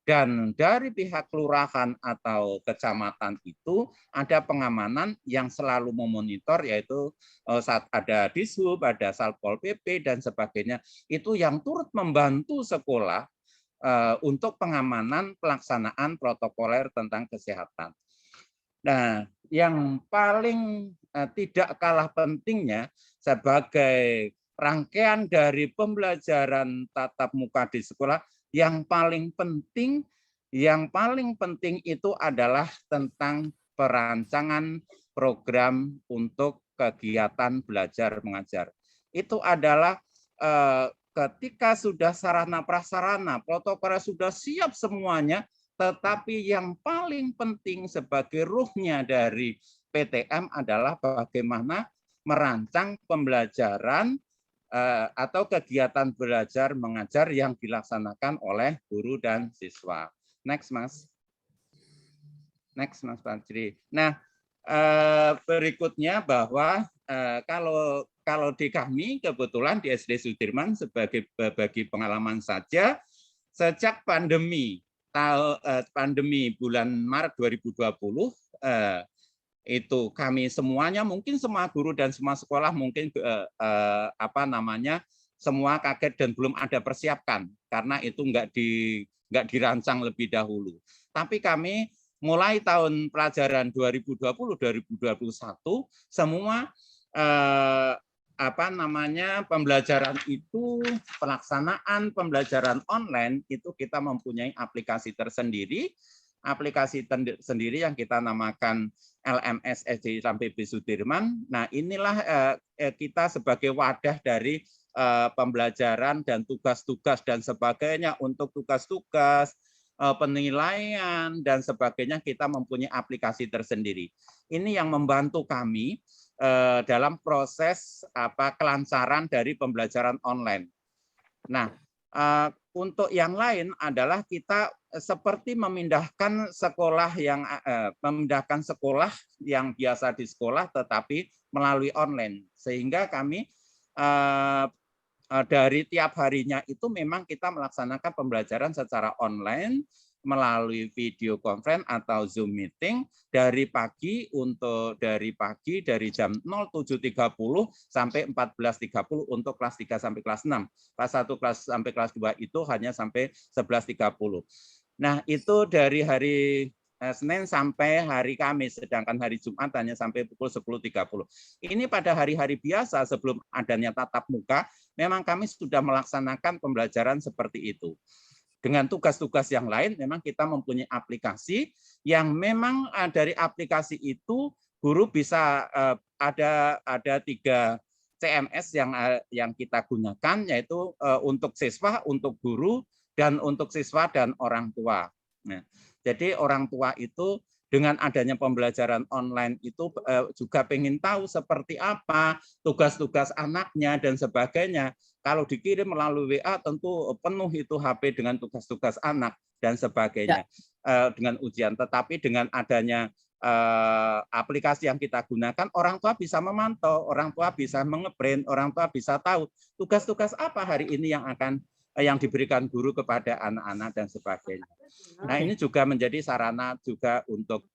Dan dari pihak kelurahan atau kecamatan itu ada pengamanan yang selalu memonitor, yaitu saat ada Dishub, ada Satpol PP dan sebagainya, itu yang turut membantu sekolah untuk pengamanan pelaksanaan protokoler tentang kesehatan. Nah, yang paling tidak kalah pentingnya sebagai rangkaian dari pembelajaran tatap muka di sekolah, yang paling penting itu adalah tentang perancangan program untuk kegiatan belajar mengajar. Itu adalah ketika sudah sarana prasarana, protokolnya sudah siap semuanya, tetapi yang paling penting sebagai ruhnya dari PTM adalah bagaimana merancang pembelajaran atau kegiatan belajar mengajar yang dilaksanakan oleh guru dan siswa. Next, Mas. Next, Mas Fajri. Nah, berikutnya bahwa kalau di kami kebetulan di SD Sudirman sebagai bagi pengalaman saja, sejak pandemi bulan Maret 2020 itu kami semuanya, mungkin semua guru dan semua sekolah mungkin semua kaget dan belum ada persiapkan karena itu nggak dirancang lebih dahulu. Tapi kami mulai tahun pelajaran 2020-2021 semua pembelajaran itu, pelaksanaan pembelajaran online itu kita mempunyai aplikasi tersendiri. Aplikasi sendiri yang kita namakan LMS SD Islam PB Sudirman. Nah, inilah kita sebagai wadah dari pembelajaran dan tugas-tugas dan sebagainya. Untuk tugas-tugas, penilaian dan sebagainya kita mempunyai aplikasi tersendiri. Ini yang membantu kami dalam proses kelancaran dari pembelajaran online. Nah, untuk yang lain adalah kita seperti memindahkan sekolah yang biasa di sekolah tetapi melalui online, sehingga kami dari tiap harinya itu memang kita melaksanakan pembelajaran secara online melalui video conference atau Zoom meeting dari pagi dari jam 07.30 sampai 14.30 untuk kelas 3 sampai kelas 6. Kelas 1 kelas sampai kelas 2 itu hanya sampai 11.30. Nah, itu dari hari Senin sampai hari Kamis, sedangkan hari Jumat hanya sampai pukul 10.30. Ini pada hari-hari biasa sebelum adanya tatap muka, memang kami sudah melaksanakan pembelajaran seperti itu. Dengan tugas-tugas yang lain, memang kita mempunyai aplikasi yang memang dari aplikasi itu guru bisa ada 3 CMS yang kita gunakan, yaitu untuk siswa, untuk guru, dan untuk siswa dan orang tua. Nah, jadi orang tua itu dengan adanya pembelajaran online itu juga pengen tahu seperti apa tugas-tugas anaknya dan sebagainya. Kalau dikirim melalui WA tentu penuh itu HP dengan tugas-tugas anak dan sebagainya dengan ujian. Tetapi dengan adanya aplikasi yang kita gunakan, orang tua bisa memantau, orang tua bisa mengeprint, orang tua bisa tahu tugas-tugas apa hari ini yang diberikan guru kepada anak-anak dan sebagainya. Nah, ini juga menjadi sarana juga untuk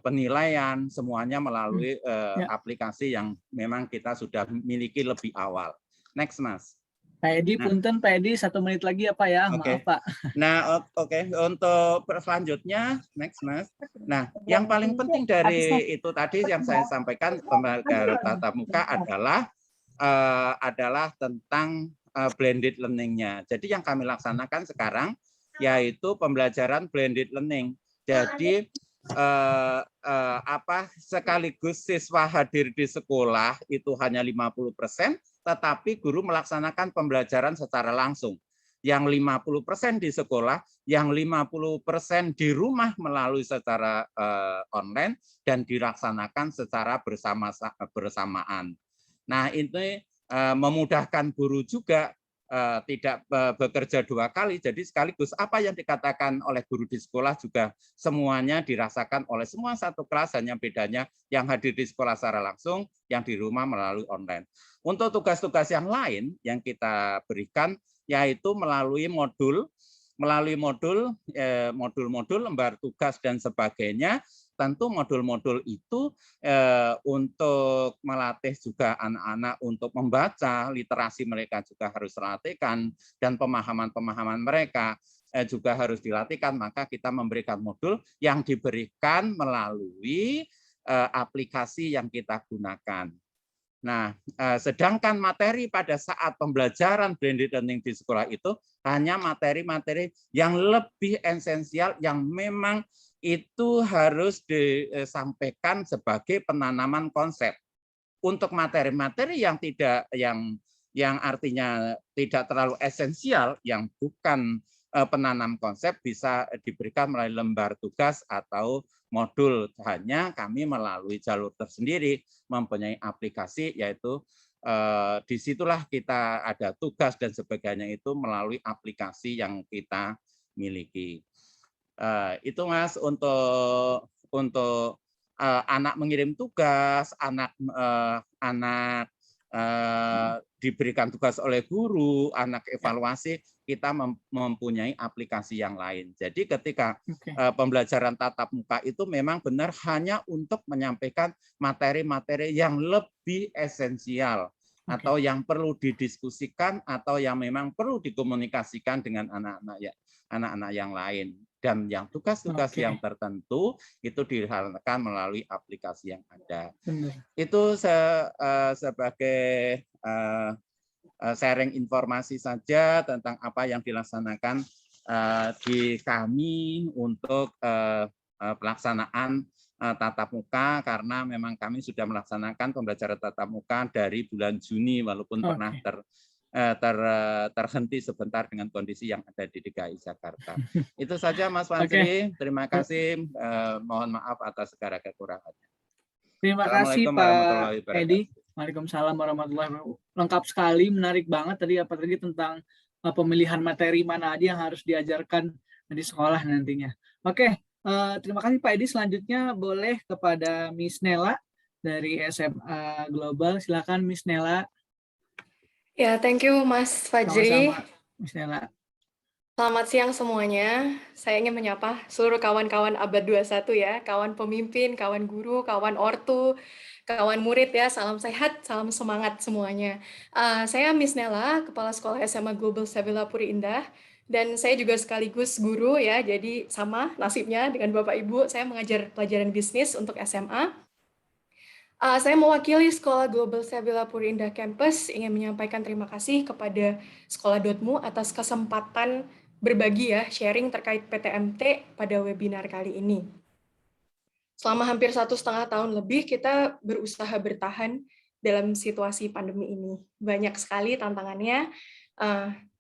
penilaian semuanya melalui aplikasi yang memang kita sudah miliki lebih awal. Next, Mas. Pak Edi, punten Pak Edi, 1 menit lagi ya Pak ya, maaf Pak. Nah, oke. Untuk selanjutnya, next Mas. Nah, yang paling penting dari itu tadi yang saya sampaikan pembelajaran tatap muka adalah tentang blended learning-nya. Jadi yang kami laksanakan sekarang yaitu pembelajaran blended learning. Jadi sekaligus siswa hadir di sekolah itu hanya 50%, tetapi guru melaksanakan pembelajaran secara langsung. Yang 50% di sekolah, yang 50% di rumah melalui secara online dan dilaksanakan secara bersamaan. Nah, ini memudahkan guru juga tidak bekerja 2 kali, jadi sekaligus apa yang dikatakan oleh guru di sekolah juga semuanya dirasakan oleh semua satu kelas, hanya bedanya yang hadir di sekolah secara langsung, yang di rumah melalui online. Untuk tugas-tugas yang lain yang kita berikan yaitu melalui modul, lembar tugas dan sebagainya. Tentu modul-modul itu untuk melatih juga anak-anak untuk membaca, literasi mereka juga harus dilatihkan, dan pemahaman-pemahaman mereka juga harus dilatihkan. Maka kita memberikan modul yang diberikan melalui aplikasi yang kita gunakan. Nah, sedangkan materi pada saat pembelajaran blended learning di sekolah itu hanya materi-materi yang lebih esensial yang memang itu harus disampaikan sebagai penanaman konsep. Untuk materi-materi yang artinya tidak terlalu esensial, yang bukan penanam konsep, bisa diberikan melalui lembar tugas atau modul. Hanya kami melalui jalur tersendiri mempunyai aplikasi, yaitu disitulah kita ada tugas dan sebagainya itu melalui aplikasi yang kita miliki. Itu Mas untuk anak mengirim tugas, anak diberikan tugas oleh guru, anak evaluasi, kita mempunyai aplikasi yang lain. Jadi ketika pembelajaran tatap muka itu memang benar hanya untuk menyampaikan materi-materi yang lebih esensial atau yang perlu didiskusikan atau yang memang perlu dikomunikasikan dengan anak-anak yang lain. Dan yang tugas-tugas yang tertentu itu dilakukan melalui aplikasi yang ada. Itu sebagai sharing informasi saja tentang apa yang dilaksanakan di kami untuk pelaksanaan tatap muka, karena memang kami sudah melaksanakan pembelajaran tatap muka dari bulan Juni, walaupun pernah terhenti sebentar dengan kondisi yang ada di DKI Jakarta. Itu saja Mas Fajri. Terima kasih. Mohon maaf atas segala kekurangannya. Terima kasih Pak Edi. Waalaikumsalam warahmatullahi wabarakatuh. Lengkap sekali, menarik banget tadi apalagi tentang pemilihan materi mana aja yang harus diajarkan di sekolah nantinya. Oke, terima kasih Pak Edi. Selanjutnya boleh kepada Miss Nela dari SMA Global. Silakan Miss Nela. Ya, thank you Mas Fajri. Sama-sama, Miss Nela. Selamat siang semuanya. Saya ingin menyapa seluruh kawan-kawan abad 21 ya, kawan pemimpin, kawan guru, kawan ortu, kawan murid ya. Salam sehat, salam semangat semuanya. Saya Miss Nela, Kepala Sekolah SMA Global Sevilla Puri Indah, dan saya juga sekaligus guru ya. Jadi sama nasibnya dengan Bapak Ibu, saya mengajar pelajaran bisnis untuk SMA. Saya mewakili Sekolah Global Sevilla Puri Indah Campus, ingin menyampaikan terima kasih kepada Sekolah.mu atas kesempatan berbagi ya, sharing terkait PTMT pada webinar kali ini. Selama hampir 1,5 tahun lebih, kita berusaha bertahan dalam situasi pandemi ini. Banyak sekali tantangannya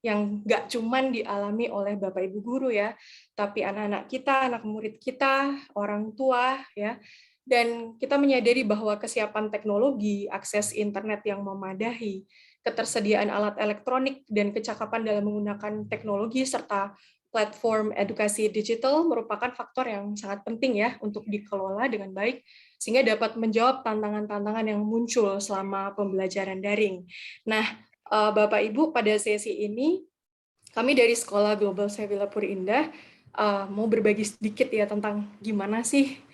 yang nggak cuman dialami oleh Bapak Ibu guru ya, tapi anak-anak kita, anak murid kita, orang tua ya. Dan kita menyadari bahwa kesiapan teknologi, akses internet yang memadai, ketersediaan alat elektronik, dan kecakapan dalam menggunakan teknologi, serta platform edukasi digital merupakan faktor yang sangat penting ya untuk dikelola dengan baik, sehingga dapat menjawab tantangan-tantangan yang muncul selama pembelajaran daring. Nah, Bapak Ibu, pada sesi ini, kami dari Sekolah Global Sevilla Puri Indah mau berbagi sedikit ya tentang gimana sih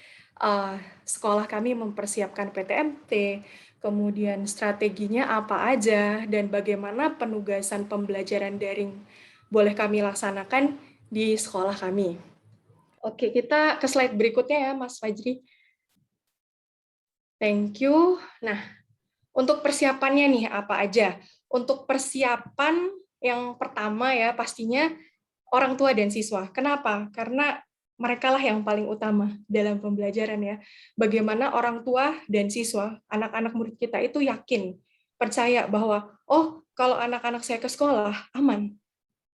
sekolah kami mempersiapkan PTMT, kemudian strateginya apa aja, dan bagaimana penugasan pembelajaran daring boleh kami laksanakan di sekolah kami. Oke, kita ke slide berikutnya ya, Mas Fajri. Thank you. Nah, untuk persiapannya nih apa aja? Untuk persiapan yang pertama ya pastinya orang tua dan siswa. Kenapa? Karena mereka lah yang paling utama dalam pembelajaran ya. Bagaimana orang tua dan siswa, anak-anak murid kita itu yakin, percaya bahwa, oh kalau anak-anak saya ke sekolah, aman.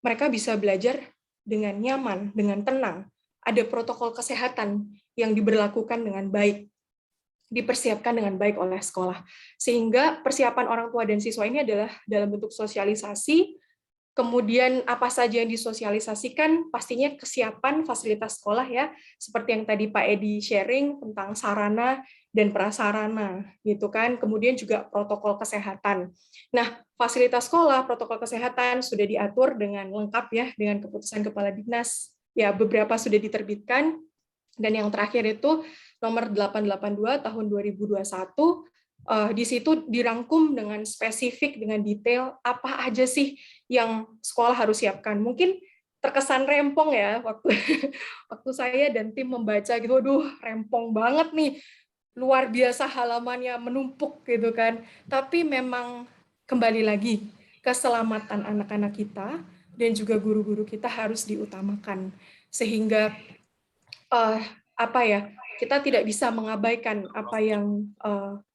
Mereka bisa belajar dengan nyaman, dengan tenang. Ada protokol kesehatan yang diberlakukan dengan baik, dipersiapkan dengan baik oleh sekolah. Sehingga persiapan orang tua dan siswa ini adalah dalam bentuk sosialisasi. Kemudian apa saja yang disosialisasikan, pastinya kesiapan fasilitas sekolah ya, seperti yang tadi Pak Edi sharing tentang sarana dan prasarana, gitu kan. Kemudian juga protokol kesehatan. Nah, fasilitas sekolah, protokol kesehatan sudah diatur dengan lengkap ya, dengan keputusan Kepala Dinas. Ya, beberapa sudah diterbitkan, dan yang terakhir itu nomor 882 tahun 2021. Di situ dirangkum dengan spesifik, dengan detail, apa aja sih yang sekolah harus siapkan. Mungkin terkesan rempong ya, waktu saya dan tim membaca gitu, aduh rempong banget nih, luar biasa halamannya menumpuk gitu kan. Tapi memang kembali lagi, keselamatan anak-anak kita dan juga guru-guru kita harus diutamakan. Sehingga kita tidak bisa mengabaikan apa yang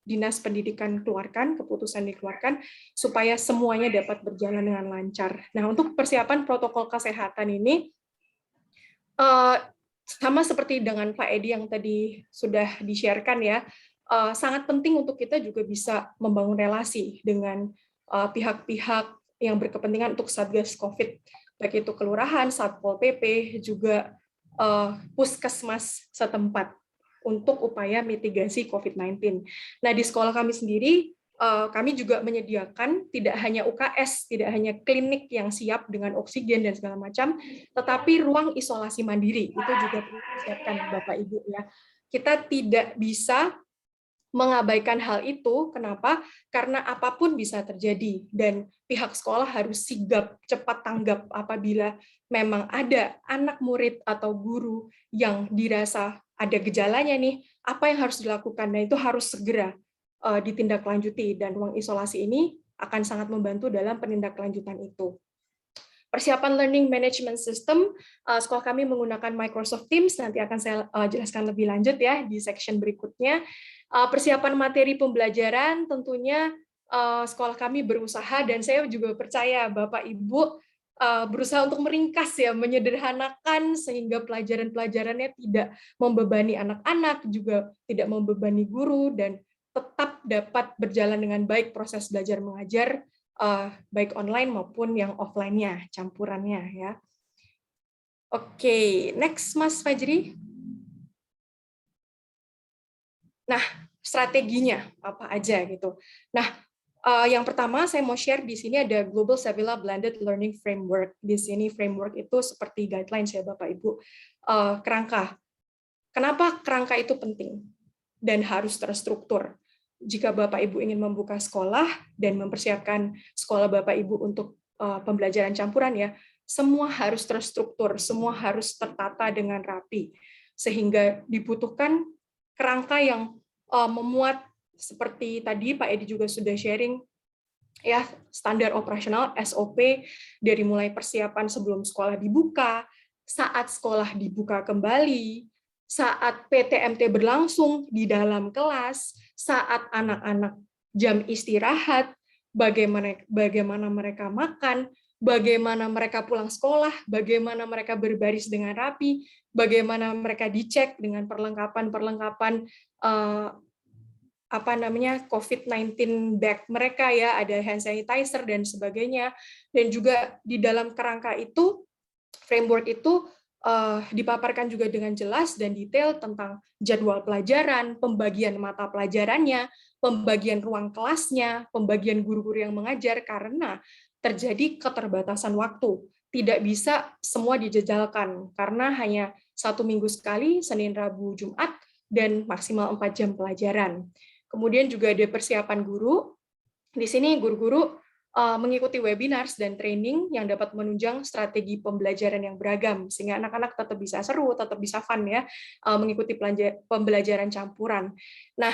Dinas Pendidikan keluarkan, keputusan dikeluarkan, supaya semuanya dapat berjalan dengan lancar. Nah, untuk persiapan protokol kesehatan ini, sama seperti dengan Pak Edi yang tadi sudah di-share-kan ya, sangat penting untuk kita juga bisa membangun relasi dengan pihak-pihak yang berkepentingan untuk Satgas COVID, baik itu kelurahan, Satpol PP, juga puskesmas setempat, untuk upaya mitigasi COVID-19. Nah, di sekolah kami sendiri, kami juga menyediakan tidak hanya UKS, tidak hanya klinik yang siap dengan oksigen dan segala macam, tetapi ruang isolasi mandiri, itu juga perlu disiapkan Bapak Ibu ya. Kita tidak bisa mengabaikan hal itu. Kenapa? Karena apapun bisa terjadi, dan pihak sekolah harus sigap, cepat tanggap apabila memang ada anak murid atau guru yang dirasa ada gejalanya nih, apa yang harus dilakukan? Nah, itu harus segera ditindaklanjuti, dan ruang isolasi ini akan sangat membantu dalam penindaklanjutan itu. Persiapan learning management system, sekolah kami menggunakan Microsoft Teams, nanti akan saya jelaskan lebih lanjut ya di section berikutnya. Persiapan materi pembelajaran, tentunya sekolah kami berusaha, dan saya juga percaya Bapak Ibu berusaha untuk meringkas ya, menyederhanakan sehingga pelajaran-pelajarannya tidak membebani anak-anak, juga tidak membebani guru, dan tetap dapat berjalan dengan baik proses belajar mengajar, baik online maupun yang offline-nya, campurannya ya. Oke, next Mas Fajri. Nah, strateginya apa aja gitu. Nah, yang pertama saya mau share di sini ada Global Savilla Blended Learning Framework. Di sini framework itu seperti guidelines ya Bapak Ibu. Kerangka. Kenapa kerangka itu penting dan harus terstruktur? Jika Bapak Ibu ingin membuka sekolah dan mempersiapkan sekolah Bapak Ibu untuk pembelajaran campuran ya, semua harus terstruktur, semua harus tertata dengan rapi. Sehingga dibutuhkan kerangka yang memuat seperti tadi Pak Edi juga sudah sharing ya, standar operasional SOP dari mulai persiapan sebelum sekolah dibuka, saat sekolah dibuka kembali, saat PTMT berlangsung di dalam kelas, saat anak-anak jam istirahat, bagaimana mereka makan, bagaimana mereka pulang sekolah, bagaimana mereka berbaris dengan rapi, bagaimana mereka dicek dengan perlengkapan COVID-19 bag mereka ya, ada hand sanitizer dan sebagainya. Dan juga di dalam kerangka itu, framework itu dipaparkan juga dengan jelas dan detail tentang jadwal pelajaran, pembagian mata pelajarannya, pembagian ruang kelasnya, pembagian guru-guru yang mengajar, karena terjadi keterbatasan waktu. Tidak bisa semua dijajalkan, karena hanya 1 minggu sekali, Senin, Rabu, Jumat, dan maksimal 4 jam pelajaran. Kemudian juga ada persiapan guru. Di sini guru-guru mengikuti webinars dan training yang dapat menunjang strategi pembelajaran yang beragam, sehingga anak-anak tetap bisa seru, tetap bisa fun ya, mengikuti pembelajaran campuran. Nah,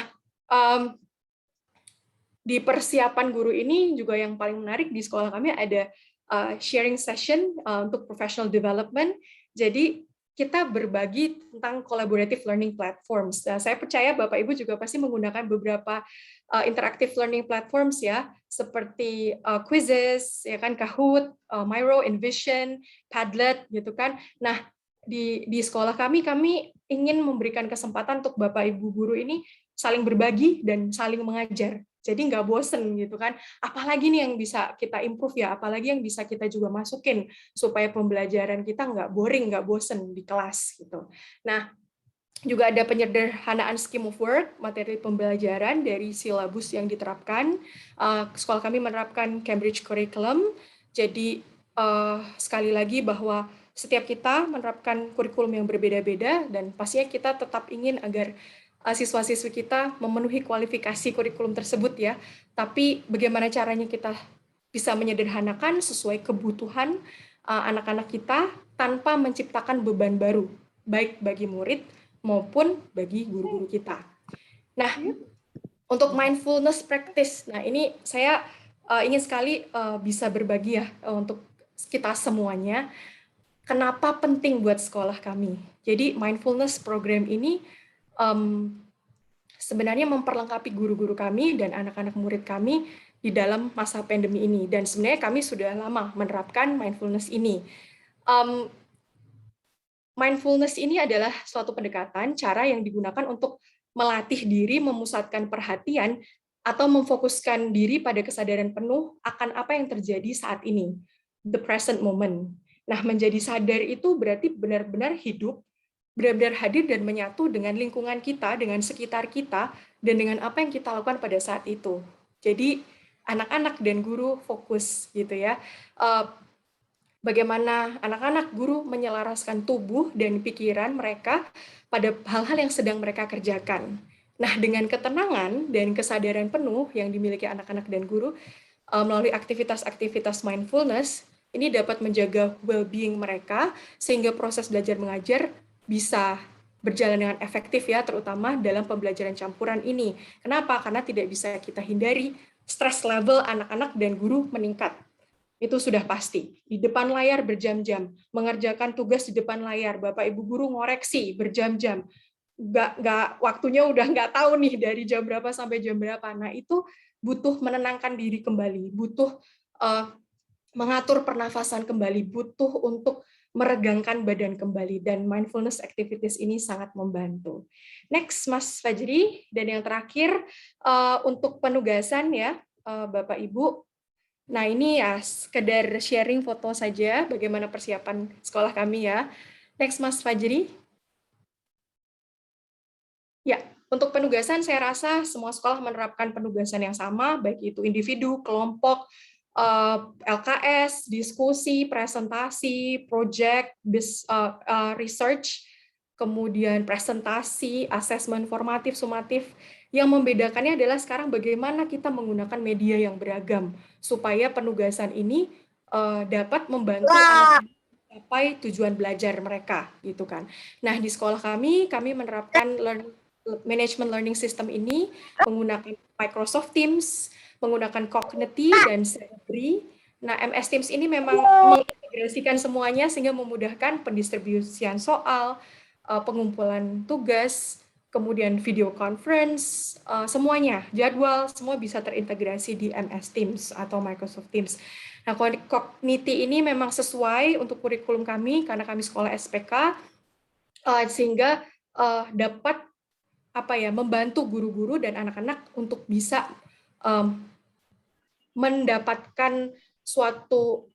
di persiapan guru ini juga yang paling menarik di sekolah kami ada sharing session untuk professional development. Jadi kita berbagi tentang collaborative learning platforms. Nah, saya percaya Bapak Ibu juga pasti menggunakan beberapa interactive learning platforms ya, seperti Quizzes, ya kan, Kahoot, Miro, Envision, Padlet, gitu kan. Nah, di sekolah kami ingin memberikan kesempatan untuk Bapak Ibu guru ini saling berbagi dan saling mengajar. Jadi nggak bosen gitu kan. Apalagi nih yang bisa kita improve ya, apalagi yang bisa kita juga masukin supaya pembelajaran kita nggak boring, nggak bosen di kelas gitu. Nah, juga ada penyederhanaan scheme of work, materi pembelajaran dari silabus yang diterapkan. Sekolah kami menerapkan Cambridge Curriculum. Jadi sekali lagi bahwa setiap kita menerapkan kurikulum yang berbeda-beda dan pastinya kita tetap ingin agar siswa-siswi kita memenuhi kualifikasi kurikulum tersebut ya. Tapi bagaimana caranya kita bisa menyederhanakan sesuai kebutuhan anak-anak kita tanpa menciptakan beban baru, baik bagi murid maupun bagi guru-guru kita. Nah, untuk mindfulness practice, nah ini saya ingin sekali bisa berbagi ya untuk kita semuanya. Kenapa penting buat sekolah kami? Jadi mindfulness program ini sebenarnya memperlengkapi guru-guru kami dan anak-anak murid kami di dalam masa pandemi ini. Dan sebenarnya kami sudah lama menerapkan mindfulness ini. Mindfulness ini adalah suatu pendekatan, cara yang digunakan untuk melatih diri, memusatkan perhatian, atau memfokuskan diri pada kesadaran penuh akan apa yang terjadi saat ini, the present moment. Nah, menjadi sadar itu berarti benar-benar hidup, benar-benar hadir dan menyatu dengan lingkungan kita, dengan sekitar kita, dan dengan apa yang kita lakukan pada saat itu. Jadi, anak-anak dan guru fokus gitu ya. Bagaimana anak-anak guru menyelaraskan tubuh dan pikiran mereka pada hal-hal yang sedang mereka kerjakan. Nah, dengan ketenangan dan kesadaran penuh yang dimiliki anak-anak dan guru melalui aktivitas-aktivitas mindfulness, ini dapat menjaga well-being mereka sehingga proses belajar mengajar bisa berjalan dengan efektif ya, terutama dalam pembelajaran campuran ini. Kenapa? Karena tidak bisa kita hindari stress level anak-anak dan guru meningkat. Itu sudah pasti. Di depan layar berjam-jam, mengerjakan tugas di depan layar, Bapak Ibu guru ngoreksi berjam-jam. Nggak waktunya udah nggak tahu nih dari jam berapa sampai jam berapa. Nah, itu butuh menenangkan diri kembali, butuh mengatur pernafasan kembali, butuh untuk meregangkan badan kembali, dan mindfulness activities ini sangat membantu. Next, Mas Fajri, dan yang terakhir untuk penugasan ya, Bapak Ibu. Nah, ini ya sekedar sharing foto saja bagaimana persiapan sekolah kami ya. Next, Mas Fajri. Ya, untuk penugasan saya rasa semua sekolah menerapkan penugasan yang sama, baik itu individu, kelompok, LKS, diskusi, presentasi, project, research, kemudian presentasi, asesmen formatif, sumatif. Yang membedakannya adalah sekarang bagaimana kita menggunakan media yang beragam supaya penugasan ini dapat membantu anak mencapai tujuan belajar mereka, gitu kan. Nah, di sekolah kami menerapkan management learning system ini menggunakan Microsoft Teams, menggunakan Cognity dan Cerebri. Nah, MS Teams ini memang mengintegrasikan semuanya sehingga memudahkan pendistribusian soal, pengumpulan tugas, kemudian video conference, semuanya, jadwal, semua bisa terintegrasi di MS Teams atau Microsoft Teams. Nah, Cognity ini memang sesuai untuk kurikulum kami, karena kami sekolah SPK, sehingga dapat membantu guru-guru dan anak-anak untuk bisa mendapatkan suatu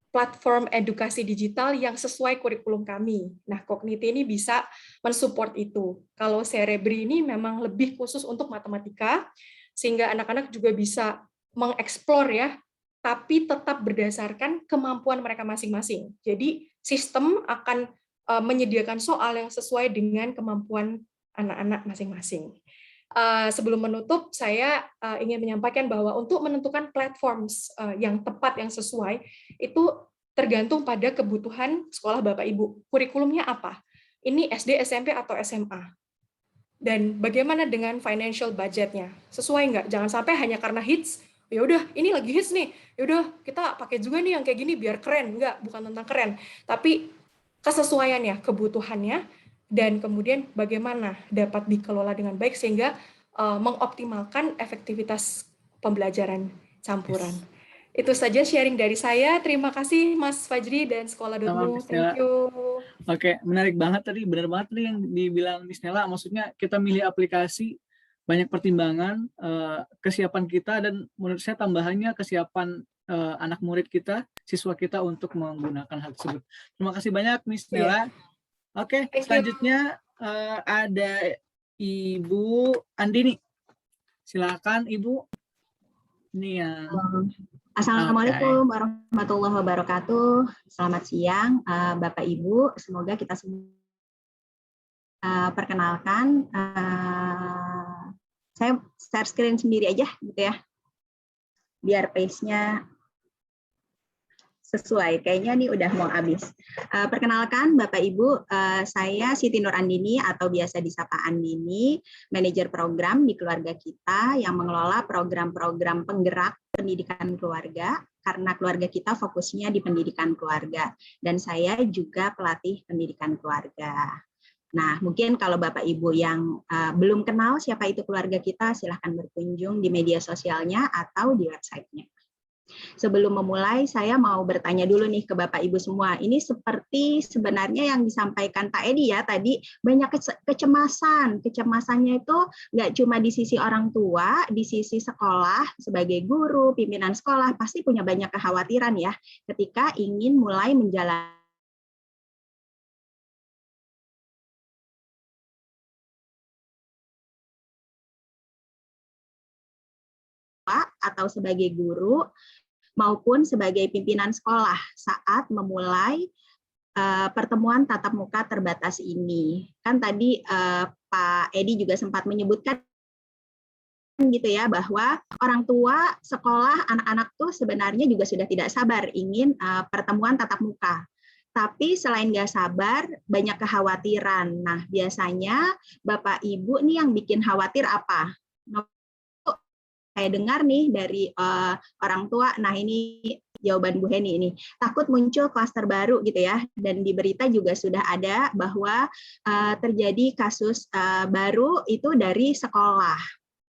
platform edukasi digital yang sesuai kurikulum kami. Nah, Cognity ini bisa mensupport itu. Kalau Cerebri ini memang lebih khusus untuk matematika, sehingga anak-anak juga bisa mengeksplor ya, tapi tetap berdasarkan kemampuan mereka masing-masing. Jadi, sistem akan menyediakan soal yang sesuai dengan kemampuan anak-anak masing-masing. sebelum menutup, saya ingin menyampaikan bahwa untuk menentukan platforms yang tepat, yang sesuai, itu tergantung pada kebutuhan sekolah Bapak Ibu. Kurikulumnya apa? Ini SD, SMP, atau SMA? Dan bagaimana dengan financial budgetnya? Sesuai nggak? Jangan sampai hanya karena hits, ya udah ini lagi hits nih, ya udah kita pakai juga nih yang kayak gini biar keren. Nggak, bukan tentang keren. Tapi kesesuaiannya, kebutuhannya, dan kemudian bagaimana dapat dikelola dengan baik sehingga mengoptimalkan efektivitas pembelajaran campuran. Itu saja sharing dari saya. Terima kasih Mas Fajri dan Sekolah.mu. Thank you. Oke, menarik banget tadi, benar banget tadi yang dibilang Miss Nela. Maksudnya kita milih aplikasi, banyak pertimbangan, kesiapan kita, dan menurut saya tambahannya kesiapan anak murid kita, siswa kita untuk menggunakan hal tersebut. Terima kasih banyak Miss Nela. Oke, selanjutnya ada Ibu Andini. Silakan Ibu. Ini yang Assalamualaikum warahmatullahi wabarakatuh. Selamat siang Bapak Ibu. Semoga kita semua perkenalkan. Saya share screen sendiri aja gitu ya. Biar pace-nya sesuai. Kayaknya nih udah mau habis. Perkenalkan Bapak Ibu, saya Siti Nur Andini atau biasa disapa Andini, manajer program di keluarga kita yang mengelola program-program penggerak pendidikan keluarga, karena keluarga kita fokusnya di pendidikan keluarga. Dan saya juga pelatih pendidikan keluarga. Nah, mungkin kalau Bapak Ibu yang belum kenal siapa itu keluarga kita, silahkan berkunjung di media sosialnya atau di websitenya. Sebelum memulai, saya mau bertanya dulu nih ke Bapak Ibu semua. Ini seperti sebenarnya yang disampaikan Pak Edi ya, tadi banyak kecemasan. Kecemasannya itu nggak cuma di sisi orang tua, di sisi sekolah, sebagai guru, pimpinan sekolah, pasti punya banyak kekhawatiran ya, ketika ingin mulai menjalani atau sebagai guru maupun sebagai pimpinan sekolah saat memulai pertemuan tatap muka terbatas ini. Kan tadi Pak Edi juga sempat menyebutkan gitu ya, bahwa orang tua, sekolah, anak-anak tuh sebenarnya juga sudah tidak sabar ingin pertemuan tatap muka. Tapi selain nggak sabar, banyak kekhawatiran. Nah, biasanya Bapak Ibu nih yang bikin khawatir apa? Saya dengar nih dari orang tua, nah ini jawaban Bu Heni ini, takut muncul klaster baru gitu ya, dan di berita juga sudah ada bahwa terjadi kasus baru itu dari sekolah.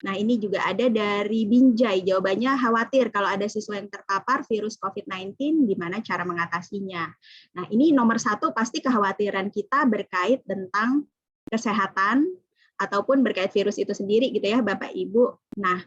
Nah ini juga ada dari Binjai, jawabannya khawatir kalau ada siswa yang terpapar virus COVID-19, gimana cara mengatasinya. Nah ini nomor satu pasti kekhawatiran kita berkait tentang kesehatan, ataupun berkait virus itu sendiri gitu ya Bapak Ibu. Nah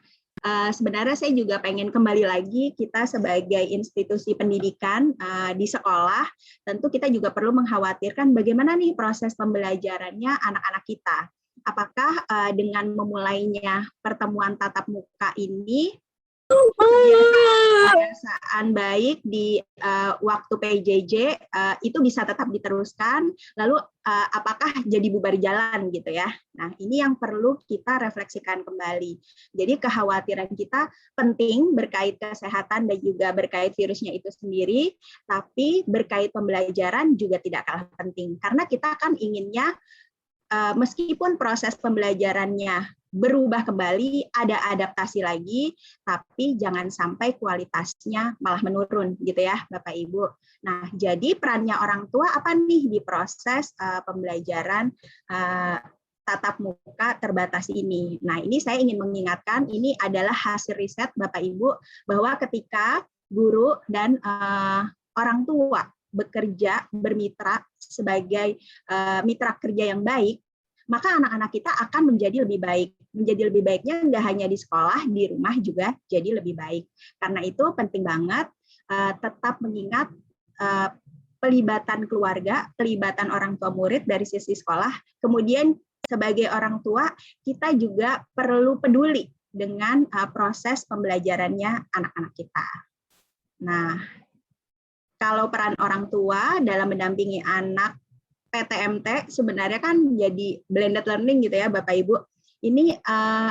sebenarnya saya juga pengen kembali lagi, kita sebagai institusi pendidikan di sekolah, tentu kita juga perlu mengkhawatirkan bagaimana nih proses pembelajarannya anak-anak kita. Apakah dengan memulainya pertemuan tatap muka ini, kebiasaan baik di waktu PJJ itu bisa tetap diteruskan, lalu apakah jadi bubar jalan gitu ya. Nah ini yang perlu kita refleksikan kembali. Jadi kekhawatiran kita penting berkait kesehatan dan juga berkait virusnya itu sendiri, tapi berkait pembelajaran juga tidak kalah penting, karena kita kan inginnya meskipun proses pembelajarannya berubah kembali, ada adaptasi lagi, tapi jangan sampai kualitasnya malah menurun gitu ya Bapak Ibu. Nah, jadi perannya orang tua apa nih di proses pembelajaran tatap muka terbatas ini. Nah, ini saya ingin mengingatkan, ini adalah hasil riset Bapak Ibu, bahwa ketika guru dan orang tua bekerja, bermitra sebagai mitra kerja yang baik, maka anak-anak kita akan menjadi lebih baik. Menjadi lebih baiknya nggak hanya di sekolah, di rumah juga jadi lebih baik. Karena itu penting banget tetap mengingat pelibatan keluarga, pelibatan orang tua murid dari sisi sekolah. Kemudian sebagai orang tua, kita juga perlu peduli dengan proses pembelajarannya anak-anak kita. Nah, kalau peran orang tua dalam mendampingi anak PTMT sebenarnya kan jadi blended learning gitu ya Bapak Ibu. Ini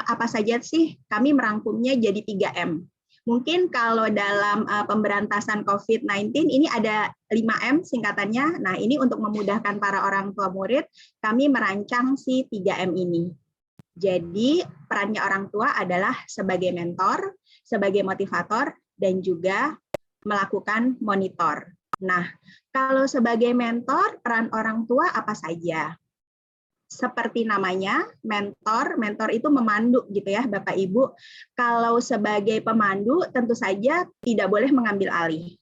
apa saja sih? Kami merangkumnya jadi 3M. Mungkin kalau dalam pemberantasan COVID-19 ini ada 5M singkatannya. Nah, ini untuk memudahkan para orang tua murid, kami merancang si 3M ini. Jadi, perannya orang tua adalah sebagai mentor, sebagai motivator, dan juga melakukan monitor. Nah, kalau sebagai mentor, peran orang tua apa saja? Seperti namanya, mentor itu memandu gitu ya Bapak Ibu. Kalau sebagai pemandu tentu saja tidak boleh mengambil alih.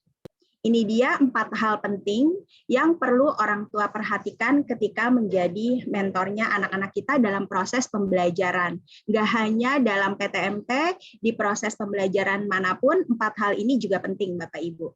Ini dia 4 hal penting yang perlu orang tua perhatikan ketika menjadi mentornya anak-anak kita dalam proses pembelajaran. Nggak hanya dalam PTMT, di proses pembelajaran manapun, 4 hal ini juga penting Bapak Ibu.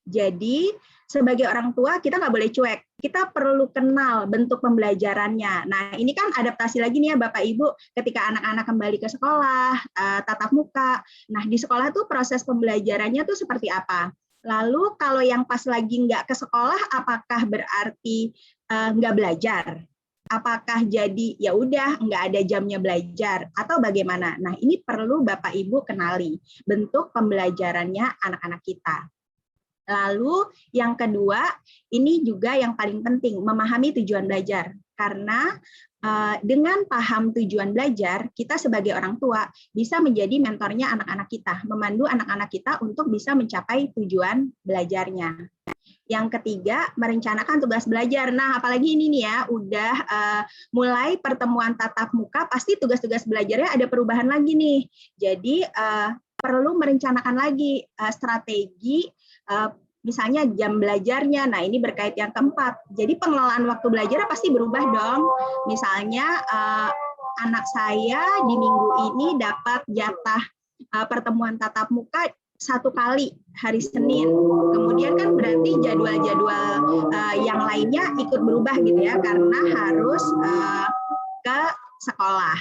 Jadi sebagai orang tua kita nggak boleh cuek, kita perlu kenal bentuk pembelajarannya. Nah ini kan adaptasi lagi nih ya Bapak Ibu, ketika anak-anak kembali ke sekolah, tatap muka. Nah di sekolah tuh proses pembelajarannya tuh seperti apa? Lalu kalau yang pas lagi nggak ke sekolah, apakah berarti nggak belajar? Apakah jadi ya udah nggak ada jamnya belajar atau bagaimana? Nah ini perlu Bapak Ibu kenali bentuk pembelajarannya anak-anak kita. Lalu yang kedua, ini juga yang paling penting, memahami tujuan belajar. Karena dengan paham tujuan belajar, kita sebagai orang tua bisa menjadi mentornya anak-anak kita, memandu anak-anak kita untuk bisa mencapai tujuan belajarnya. Yang ketiga, merencanakan tugas belajar. Nah, apalagi ini nih ya, udah mulai pertemuan tatap muka, pasti tugas-tugas belajarnya ada perubahan lagi nih. Jadi, perlu merencanakan lagi strategi, misalnya jam belajarnya. Nah, ini berkait yang keempat. Jadi, pengelolaan waktu belajar pasti berubah dong. Misalnya, anak saya di minggu ini dapat jatah pertemuan tatap muka 1 kali hari Senin. Kemudian kan berarti jadwal-jadwal yang lainnya ikut berubah gitu ya, karena harus ke sekolah.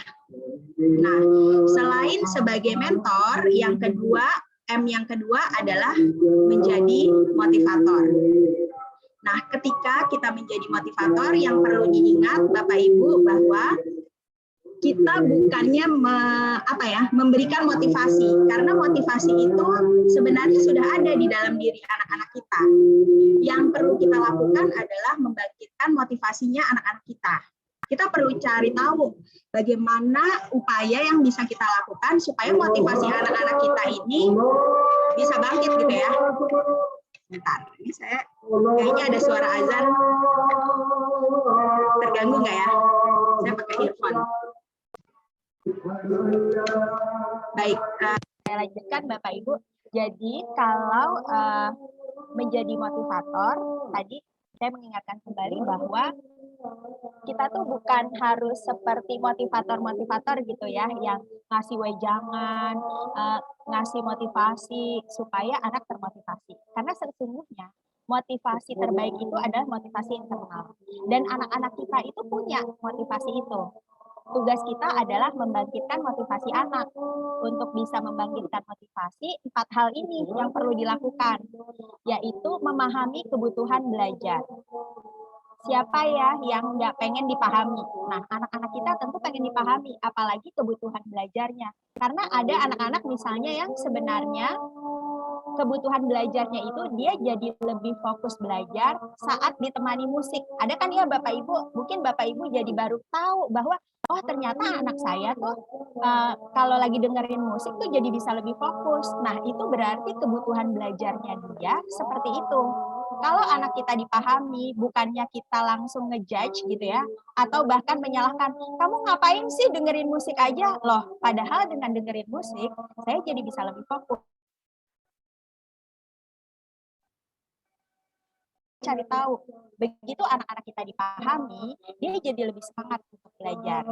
Nah, selain sebagai mentor, yang kedua, M yang kedua adalah menjadi motivator. Nah, ketika kita menjadi motivator, yang perlu diingat Bapak Ibu bahwa kita bukannya memberikan motivasi, karena motivasi itu sebenarnya sudah ada di dalam diri anak-anak kita. Yang perlu kita lakukan adalah membangkitkan motivasinya anak-anak kita. Kita perlu cari tahu bagaimana upaya yang bisa kita lakukan supaya motivasi anak-anak kita ini bisa bangkit gitu ya. Bentar, ini saya kayaknya ada suara azan. Terganggu nggak ya? Saya pakai earphone. Baik, Saya lanjutkan Bapak Ibu. Jadi kalau menjadi motivator, tadi saya mengingatkan kembali bahwa kita tuh bukan harus seperti motivator-motivator gitu ya, yang ngasih wejangan, ngasih motivasi supaya anak termotivasi. Karena sesungguhnya motivasi terbaik itu adalah motivasi internal. Dan anak-anak kita itu punya motivasi itu. Tugas kita adalah membangkitkan motivasi anak. Untuk bisa membangkitkan motivasi, 4 hal ini yang perlu dilakukan, yaitu memahami kebutuhan belajar. Siapa ya yang nggak pengen dipahami? Nah, anak-anak kita tentu pengen dipahami, apalagi kebutuhan belajarnya. Karena ada anak-anak misalnya yang sebenarnya kebutuhan belajarnya itu dia jadi lebih fokus belajar saat ditemani musik. Ada kan ya Bapak Ibu, mungkin Bapak Ibu jadi baru tahu bahwa oh ternyata anak saya tuh kalau lagi dengerin musik tuh jadi bisa lebih fokus. Nah, itu berarti kebutuhan belajarnya dia seperti itu. Kalau anak kita dipahami, bukannya kita langsung ngejudge gitu ya, atau bahkan menyalahkan, kamu ngapain sih dengerin musik aja? Loh, padahal dengan dengerin musik, saya jadi bisa lebih fokus. Cari tahu. Begitu anak-anak kita dipahami, dia jadi lebih semangat untuk belajar.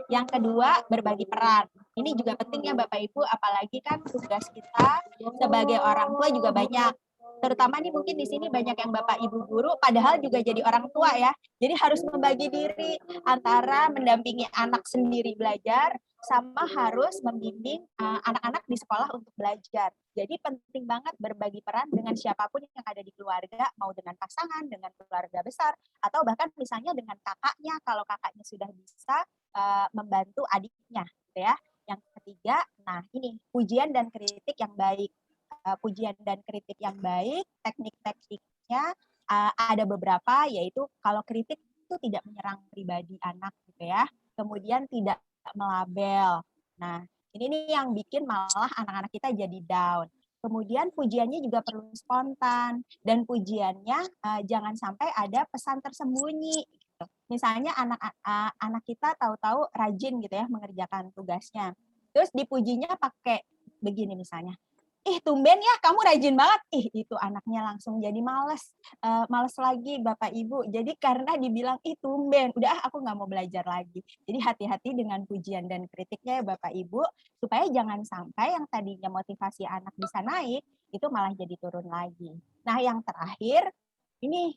Yang kedua, berbagi peran. Ini juga penting ya Bapak Ibu, apalagi kan tugas kita sebagai orang tua juga banyak. Terutama nih mungkin di sini banyak yang Bapak Ibu guru, padahal juga jadi orang tua ya. Jadi harus membagi diri antara mendampingi anak sendiri belajar, sama harus membimbing anak-anak di sekolah untuk belajar. Jadi penting banget berbagi peran dengan siapapun yang ada di keluarga, mau dengan pasangan, dengan keluarga besar, atau bahkan misalnya dengan kakaknya, kalau kakaknya sudah bisa, membantu adiknya, gitu ya. Yang ketiga, nah ini pujian dan kritik yang baik. Pujian dan kritik yang baik, teknik-tekniknya ada beberapa, yaitu kalau kritik itu tidak menyerang pribadi anak, gitu ya. Kemudian tidak melabel. Nah, ini nih yang bikin malah anak-anak kita jadi down. Kemudian pujiannya juga perlu spontan, dan pujiannya jangan sampai ada pesan tersembunyi. Gitu. Misalnya anak kita tahu-tahu rajin gitu ya mengerjakan tugasnya, terus dipujinya pakai begini misalnya, ih tumben ya kamu rajin banget, ih itu anaknya langsung jadi males lagi Bapak Ibu. Jadi karena dibilang ih tumben, udah aku nggak mau belajar lagi. Jadi hati-hati dengan pujian dan kritiknya ya Bapak Ibu, supaya jangan sampai yang tadinya motivasi anak bisa naik, itu malah jadi turun lagi. Nah yang terakhir, ini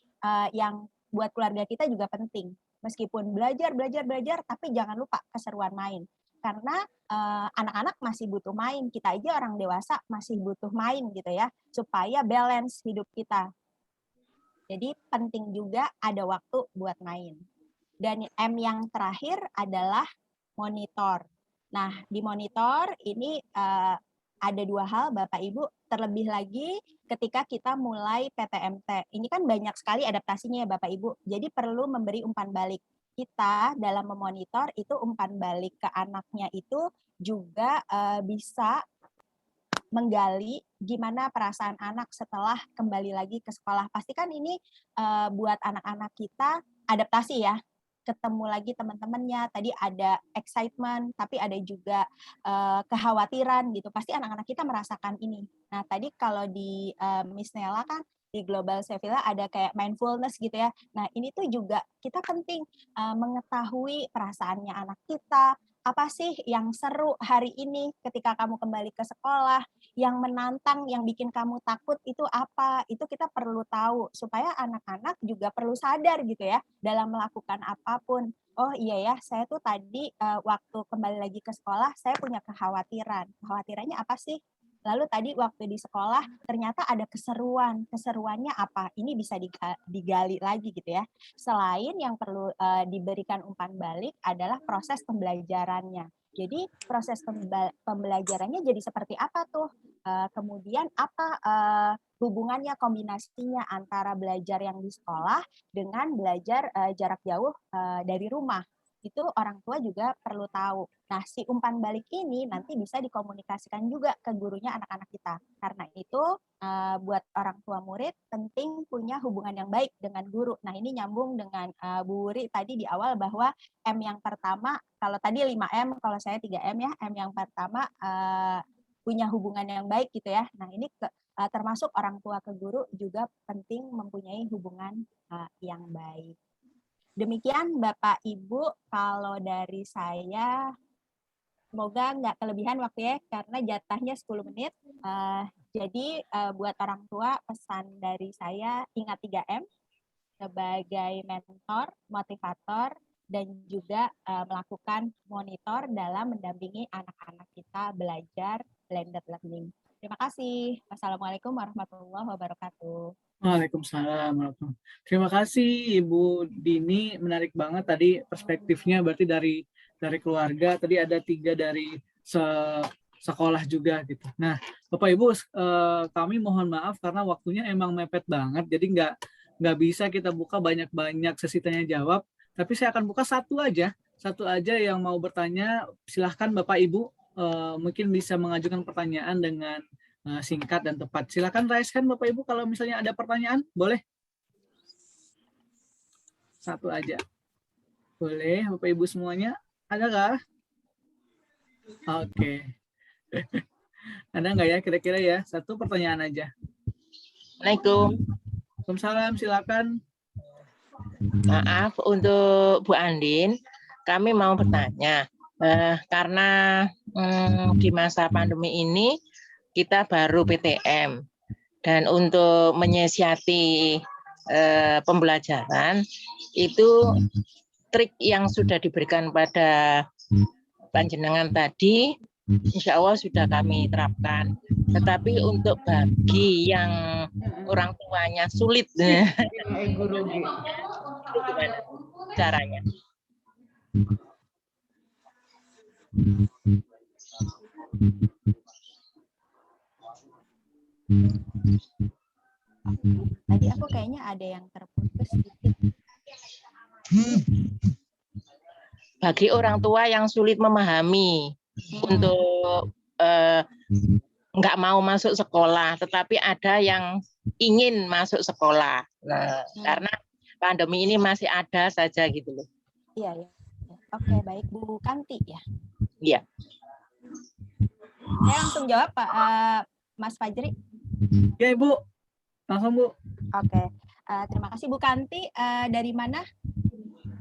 yang buat keluarga kita juga penting. Meskipun belajar, tapi jangan lupa keseruan main. Karena anak-anak masih butuh main, kita aja orang dewasa masih butuh main gitu ya, supaya balance hidup kita. Jadi penting juga ada waktu buat main. Dan M yang terakhir adalah monitor. Nah, di monitor ini ada dua hal Bapak Ibu, terlebih lagi ketika kita mulai PTMT. Ini kan banyak sekali adaptasinya ya Bapak Ibu, jadi perlu memberi umpan balik. Kita dalam memonitor itu umpan balik ke anaknya itu juga bisa menggali gimana perasaan anak setelah kembali lagi ke sekolah. Pastikan ini buat anak-anak kita adaptasi ya, ketemu lagi teman-temannya, tadi ada excitement, tapi ada juga kekhawatiran gitu. Pasti anak-anak kita merasakan ini. Nah, tadi kalau di Miss Nela kan di Global Sevilla ada kayak mindfulness gitu ya. Nah, ini tuh juga kita penting mengetahui perasaannya anak kita. Apa sih yang seru hari ini ketika kamu kembali ke sekolah, yang menantang, yang bikin kamu takut itu apa? Itu kita perlu tahu supaya anak-anak juga perlu sadar gitu ya dalam melakukan apapun. Oh iya ya, saya tuh tadi waktu kembali lagi ke sekolah, saya punya kekhawatiran. Kekhawatirannya apa sih? Lalu tadi waktu di sekolah ternyata ada keseruan. Keseruannya apa? Ini bisa digali lagi gitu ya. Selain yang perlu diberikan umpan balik adalah proses pembelajarannya. Jadi proses pembelajarannya jadi seperti apa tuh? Kemudian apa hubungannya, kombinasinya antara belajar yang di sekolah dengan belajar jarak jauh dari rumah? Itu orang tua juga perlu tahu. Nah, si umpan balik ini nanti bisa dikomunikasikan juga ke gurunya anak-anak kita. Karena itu buat orang tua murid penting punya hubungan yang baik dengan guru. Nah, ini nyambung dengan Bu Wuri tadi di awal bahwa M yang pertama, kalau tadi 5M, kalau saya 3M ya. M yang pertama punya hubungan yang baik gitu ya. Nah, ini termasuk orang tua ke guru juga penting mempunyai hubungan yang baik. Demikian Bapak Ibu, kalau dari saya, semoga nggak kelebihan waktu ya, karena jatahnya 10 menit. Jadi buat orang tua, pesan dari saya, ingat 3M, sebagai mentor, motivator, dan juga melakukan monitor dalam mendampingi anak-anak kita belajar blended learning. Terima kasih. Wassalamualaikum warahmatullahi wabarakatuh. Waalaikumsalam. Terima kasih Ibu Dini, menarik banget tadi perspektifnya, berarti dari keluarga, tadi ada 3 dari sekolah juga gitu. Nah, Bapak Ibu, kami mohon maaf karena waktunya emang mepet banget, jadi nggak bisa kita buka banyak-banyak sesi tanya jawab, tapi saya akan buka satu aja yang mau bertanya. Silahkan Bapak Ibu, mungkin bisa mengajukan pertanyaan dengan singkat dan tepat. Silakan raise-kan Bapak Ibu kalau misalnya ada pertanyaan, boleh? Satu aja. Boleh Bapak Ibu semuanya? Adakah? Oke. Ada nggak ya kira-kira ya? Satu pertanyaan aja. Assalamualaikum. Waalaikumsalam, silakan. Maaf untuk Bu Andin, kami mau bertanya. Karena di masa pandemi ini kita baru PTM, dan untuk menyiasati pembelajaran itu trik yang sudah diberikan pada panjenengan tadi, insya Allah sudah kami terapkan. Tetapi untuk bagi yang orang tuanya sulit, gimana caranya? Tadi aku kayaknya ada yang terputus sedikit. Bagi orang tua yang sulit memahami untuk nggak mau masuk sekolah, tetapi ada yang ingin masuk sekolah. Nah, karena pandemi ini masih ada saja gitu loh. Iya, ya. Oke, baik Bu Kanti ya. Iya. Saya langsung jawab Pak Mas Fajri. Ya Ibu, langsung Bu. Oke, terima kasih Bu Kanti. Dari mana?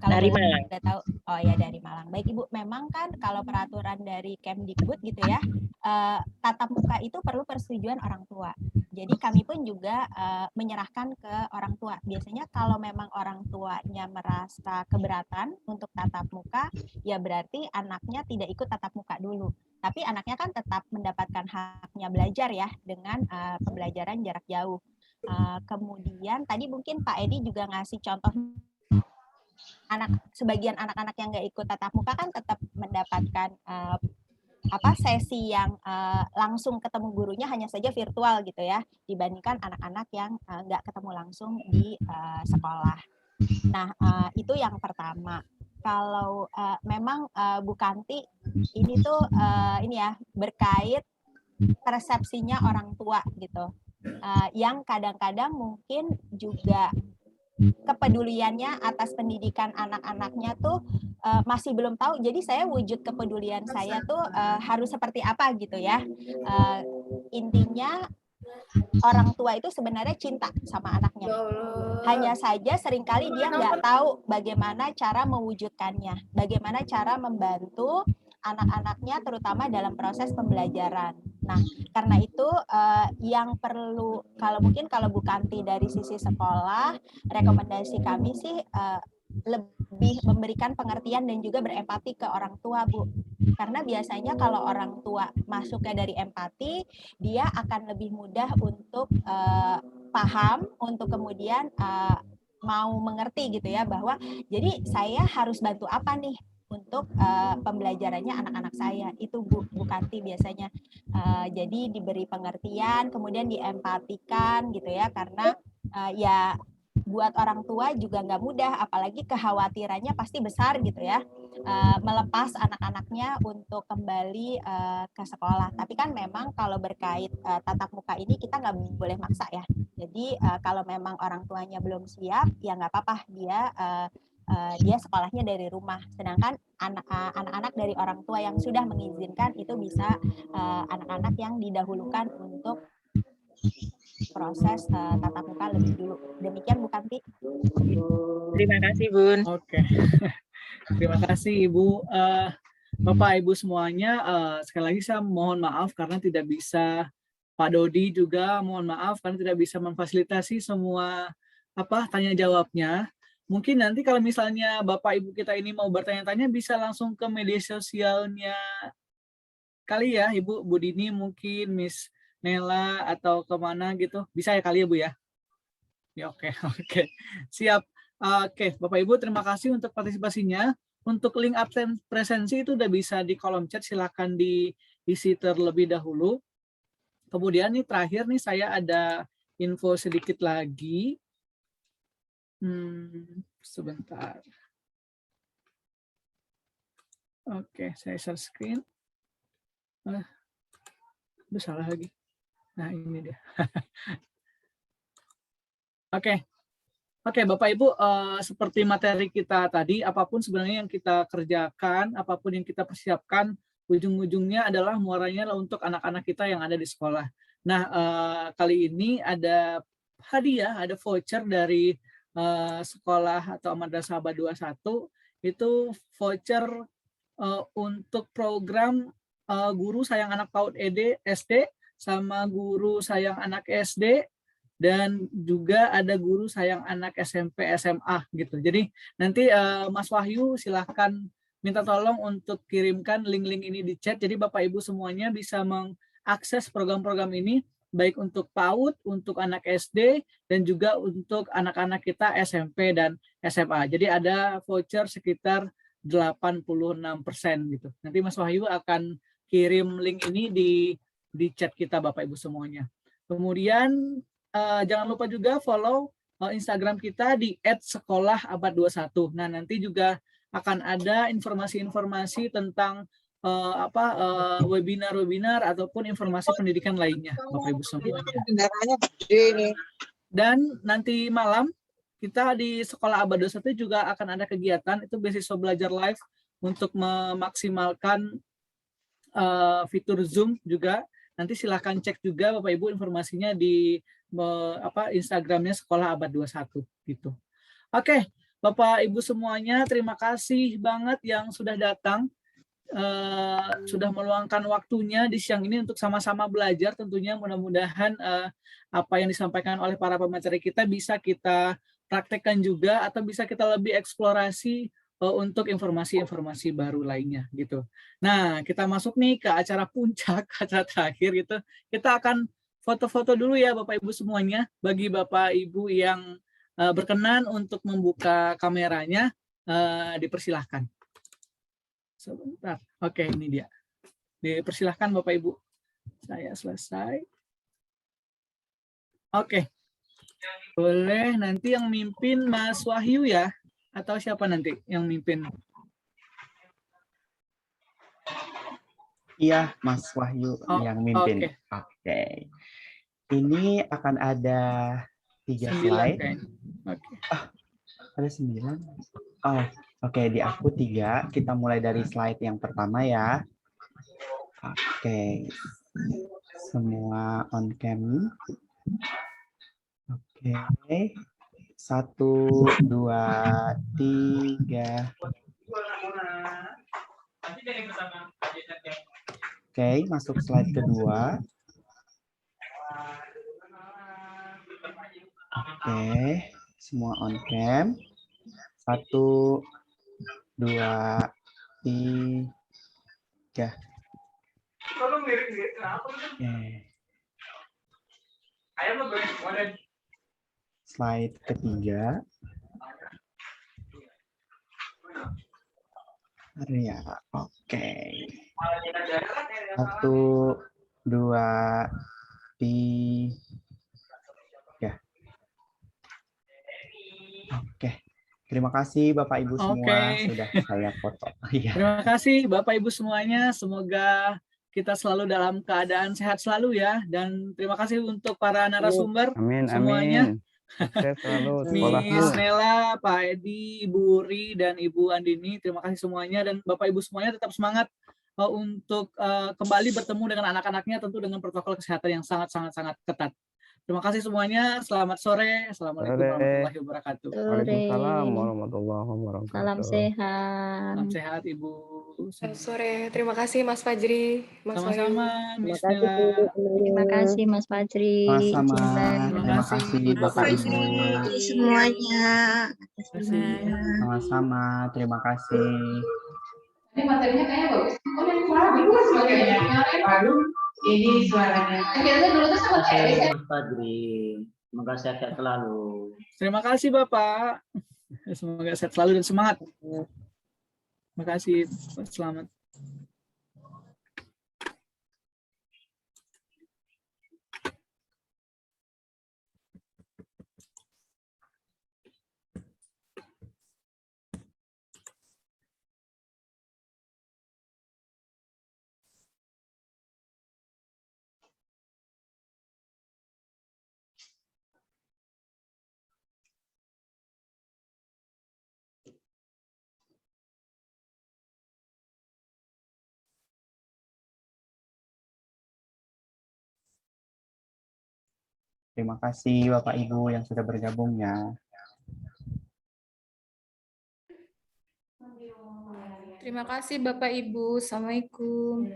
Dari Malang. Udah tahu. Oh ya, dari Malang. Baik Ibu, memang kan kalau peraturan dari Kemdikbud gitu ya, tatap muka itu perlu persetujuan orang tua. Jadi kami pun juga menyerahkan ke orang tua. Biasanya kalau memang orang tuanya merasa keberatan untuk tatap muka, ya berarti anaknya tidak ikut tatap muka dulu. Tapi anaknya kan tetap mendapatkan haknya belajar ya dengan pembelajaran jarak jauh. Kemudian tadi mungkin Pak Edi juga ngasih contoh sebagian anak-anak yang nggak ikut tatap muka kan tetap mendapatkan sesi yang langsung ketemu gurunya hanya saja virtual gitu ya, dibandingkan anak-anak yang nggak ketemu langsung di sekolah. Nah, itu yang pertama. Kalau memang Bu Kanti ini tuh ini ya berkait persepsinya orang tua gitu, yang kadang-kadang mungkin juga kepeduliannya atas pendidikan anak-anaknya tuh masih belum tahu. Jadi saya wujud kepedulian saya tuh harus seperti apa gitu ya. Intinya orang tua itu sebenarnya cinta sama anaknya. Hanya saja seringkali dia nggak tahu bagaimana cara mewujudkannya, bagaimana cara membantu anak-anaknya terutama dalam proses pembelajaran. Nah, karena itu yang perlu, kalau Bu Kanti dari sisi sekolah, rekomendasi kami sih lebih memberikan pengertian dan juga berempati ke orang tua, Bu. Karena biasanya kalau orang tua masuknya dari empati, dia akan lebih mudah untuk paham, untuk kemudian mau mengerti gitu ya, bahwa jadi saya harus bantu apa nih untuk pembelajarannya anak-anak saya. Itu Bu Kanti biasanya. Jadi diberi pengertian, kemudian diempatikan gitu ya, karena ya buat orang tua juga nggak mudah, apalagi kekhawatirannya pasti besar gitu ya, melepas anak-anaknya untuk kembali ke sekolah. Tapi kan memang kalau berkait tatap muka ini kita nggak boleh maksa ya. Jadi kalau memang orang tuanya belum siap, ya nggak apa-apa, dia sekolahnya dari rumah. Sedangkan anak-anak dari orang tua yang sudah mengizinkan itu bisa anak-anak yang didahulukan untuk proses tatap muka lebih dulu. Demikian Bu Kanti. Terima kasih Bun. Oke. Terima kasih Ibu. Bapak Ibu semuanya, sekali lagi saya mohon maaf karena tidak bisa, Pak Dodi juga mohon maaf karena tidak bisa memfasilitasi semua tanya jawabnya. Mungkin nanti kalau misalnya Bapak Ibu kita ini mau bertanya-tanya bisa langsung ke media sosialnya kali ya, Ibu, Bu Dini mungkin, Miss Nela atau kemana gitu. Bisa ya kali ya Bu ya? Ya oke. Siap. Oke, Bapak Ibu terima kasih untuk partisipasinya. Untuk link absen presensi itu udah bisa di kolom chat, silakan diisi terlebih dahulu. Kemudian nih terakhir nih saya ada info sedikit lagi. Sebentar. Oke, saya share screen. Salah lagi. Nah, ini dia. Oke, Bapak Ibu, seperti materi kita tadi, apapun sebenarnya yang kita kerjakan, apapun yang kita persiapkan, ujung-ujungnya adalah muaranya untuk anak-anak kita yang ada di sekolah. Nah, kali ini ada hadiah, ada voucher dari sekolah atau Madrasah Abad 21, itu voucher untuk program Guru Sayang Anak PAUD SD sama Guru Sayang Anak SD, dan juga ada Guru Sayang Anak SMP SMA gitu. Jadi nanti Mas Wahyu silahkan minta tolong untuk kirimkan link-link ini di chat. Jadi Bapak Ibu semuanya bisa mengakses program-program ini baik untuk PAUD, untuk anak SD, dan juga untuk anak-anak kita SMP dan SMA. Jadi ada voucher sekitar 86% gitu. Nanti Mas Wahyu akan kirim link ini di chat kita Bapak Ibu semuanya. Kemudian jangan lupa juga follow Instagram kita di @sekolahAbad21. Nah, nanti juga akan ada informasi-informasi tentang webinar-webinar ataupun informasi pendidikan lainnya, Bapak Ibu semuanya. Dan nanti malam kita di Sekolah Abad 21 juga akan ada kegiatan, itu beasiswa belajar live untuk memaksimalkan fitur Zoom juga. Nanti silahkan cek juga Bapak Ibu informasinya di Instagramnya Sekolah Abad 21 gitu. Oke, Bapak Ibu semuanya, terima kasih banget yang sudah datang, sudah meluangkan waktunya di siang ini untuk sama-sama belajar. Tentunya mudah-mudahan apa yang disampaikan oleh para pemateri kita bisa kita praktekkan juga atau bisa kita lebih eksplorasi untuk informasi-informasi baru lainnya gitu. Nah, kita masuk nih ke acara puncak, acara terakhir gitu. Kita akan foto-foto dulu ya Bapak Ibu semuanya. Bagi Bapak Ibu yang berkenan untuk membuka kameranya, dipersilahkan. Sebentar. Oke, ini dia. Dipersilahkan Bapak Ibu. Saya selesai. Oke. Boleh nanti yang mimpin Mas Wahyu ya? Atau siapa nanti yang mimpin? Iya, Mas Wahyu yang mimpin. Oke. Ini akan ada 3 slide. Ada 9. Oh, oke, di aku 3. Kita mulai dari slide yang pertama ya. Oke. Semua on cam. Oke. 1, 2, 3. Oke, masuk slide kedua. Oke, semua on cam. 1, 2, 3. Oke. Slide ketiga. Ya, oke. 1, 2, 3. Oke. Terima kasih Bapak Ibu semua sudah saya foto. Terima kasih Bapak Ibu semuanya. Semoga kita selalu dalam keadaan sehat selalu ya. Dan terima kasih untuk para narasumber semuanya. Miss Nela, Pak Edi, Ibu Uri, dan Ibu Andini, terima kasih semuanya. Dan Bapak Ibu semuanya tetap semangat untuk kembali bertemu dengan anak-anaknya, tentu dengan protokol kesehatan yang sangat-sangat ketat. Terima kasih semuanya. Selamat sore. Assalamualaikum warahmatullahi wabarakatuh. Waalaikumsalam warahmatullahi wabarakatuh. Salam sehat. Salam sehat, Ibu. Selamat sore. Terima kasih Mas Fajri. Mas Sama-sama, Wahyu. Miss Nela. Terima kasih Mas Fajri. Sama-sama. Terima kasih Bapak Ibu semuanya. Sama-sama. Terima kasih. Ini materinya kayaknya bagus. Oh, yang bagus kayaknya. Aduh, ini suaranya. Akhirnya dulu tuh sama kayak Mas Fajri. Semoga sehat selalu. Terima kasih Bapak. Semoga sehat selalu dan semangat. Terima kasih. Selamat. Terima kasih Bapak Ibu yang sudah bergabung ya. Terima kasih Bapak Ibu. Assalamualaikum.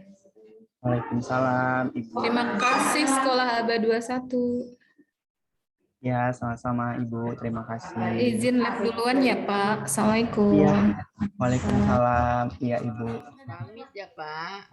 Waalaikumsalam Ibu. Terima kasih Sekolah Abad 21. Ya, sama-sama Ibu. Terima kasih. Izin live duluan ya Pak. Assalamualaikum. Iya. Waalaikumsalam. Iya Ibu. Pamit ya Pak.